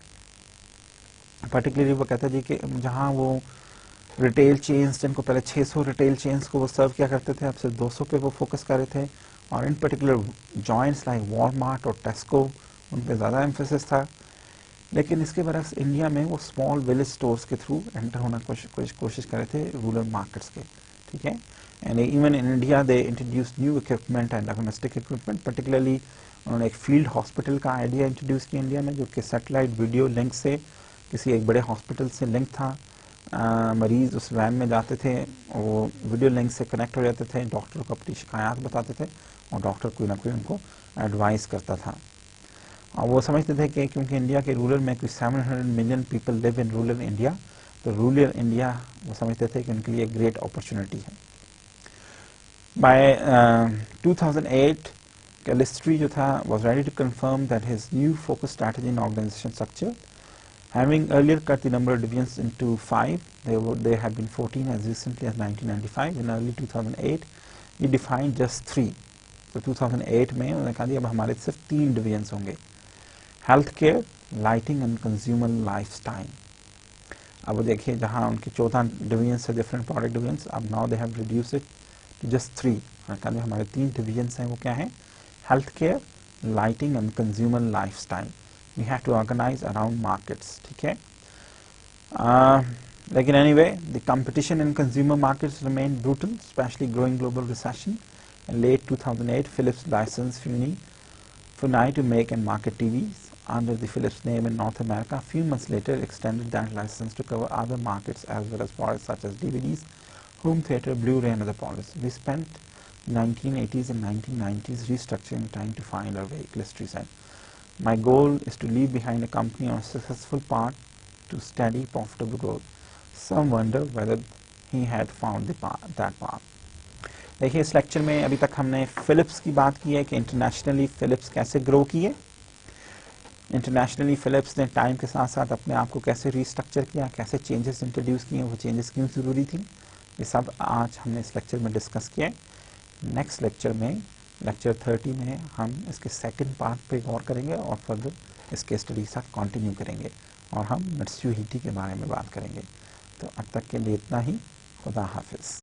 पर्टिकुलरली वो कहता है जी कि जहां वो रिटेल चेन्स जिनको पहले 600 रिटेल चेन्स को वो सर्व किया करते थे, अब सिर्फ 200 पे वो फोकस कर रहे थे, और इन पर्टिकुलर जॉइंट्स लाइक वॉलमार्ट और टेस्को उन पे ज़्यादा एम्फेसिस था। लेकिन इसके बरक्स इंडिया में वो स्मॉल विलेज स्टोर्स के थ्रू एंटर होना कोशिश कर रहे थे रूरल मार्केट्स के, ठीक है। And even in India they introduce new equipment and diagnostic equipment. Particularly उन्होंने एक फील्ड हॉस्पिटल का आइडिया इंट्रोड्यूस किया इंडिया में, जो कि सैटेलाइट वीडियो लिंक से किसी एक बड़े हॉस्पिटल से लिंक था। मरीज उस वैन में जाते थे, वो वीडियो लिंक से कनेक्ट हो जाते थे, डॉक्टर को अपनी शिकायत बताते थे और डॉक्टर कोई ना कोई उनको एडवाइस करता था। और वो समझते थे कि क्योंकि इंडिया के रूरल में कोई 700 million people live in rural India, तो रूरल इंडिया वो समझते थे कि उनके लिए ग्रेट अपॉर्चुनिटी है। बाय 2008 Killistree जो था was ready to confirm that his new focus strategy and organization structure, having earlier cut the number of divisions into 5, there have been 14 as recently as 1995. In early 2008 he defined just 3. तो 2008 में उन्होंने कहा अब हमारे सिर्फ 3 divisions होंगे, health care, lighting and consumer lifestyle. अब वो देखिए जहाँ उनके 14 डिवीजन्स है, डिफरेंट प्रोडक्ट डिवीजन्स, अब now they have reduce it to just 3। जो हमारे 3 डिवीजन्स हैं वो क्या है, health care, lighting and consumer lifestyle. We have to organise around markets, ठीक है। लेकिन anyway the competition in consumer markets remain brutal, specially growing global recession. In late 2008, Philips licensed Funai to make and market TVs under the Philips name in North America. A few months later, extended that license to cover other markets as well as products such as DVDs, home theater, Blu-ray, and other products. We spent 1980s and 1990s restructuring, trying to find our way, Clistry said. My goal is to leave behind a company on a successful path to steady, profitable growth. Some wonder whether he had found that path. देखिए इस lecture में अभी तक हमने Philips की बात की है कि इंटरनेशनली फिलिप्स कैसे ग्रो किए, इंटरनेशनली फिलिप्स ने टाइम के साथ साथ अपने आप को कैसे रीस्ट्रक्चर किया, कैसे चेंजेस इंट्रोड्यूस किए, वो चेंजेस क्यों ज़रूरी थी, ये सब आज हमने इस लेक्चर में डिस्कस किया है। नेक्स्ट लेक्चर में, लेक्चर 30 में, हम इसके सेकंड पार्ट पे गौर करेंगे और फर्दर इसके स्टडी के साथ कंटिन्यू करेंगे और हम मित्सुबिशी के बारे में बात करेंगे। तो अब तक के लिए इतना ही। खुदा हाफिज़।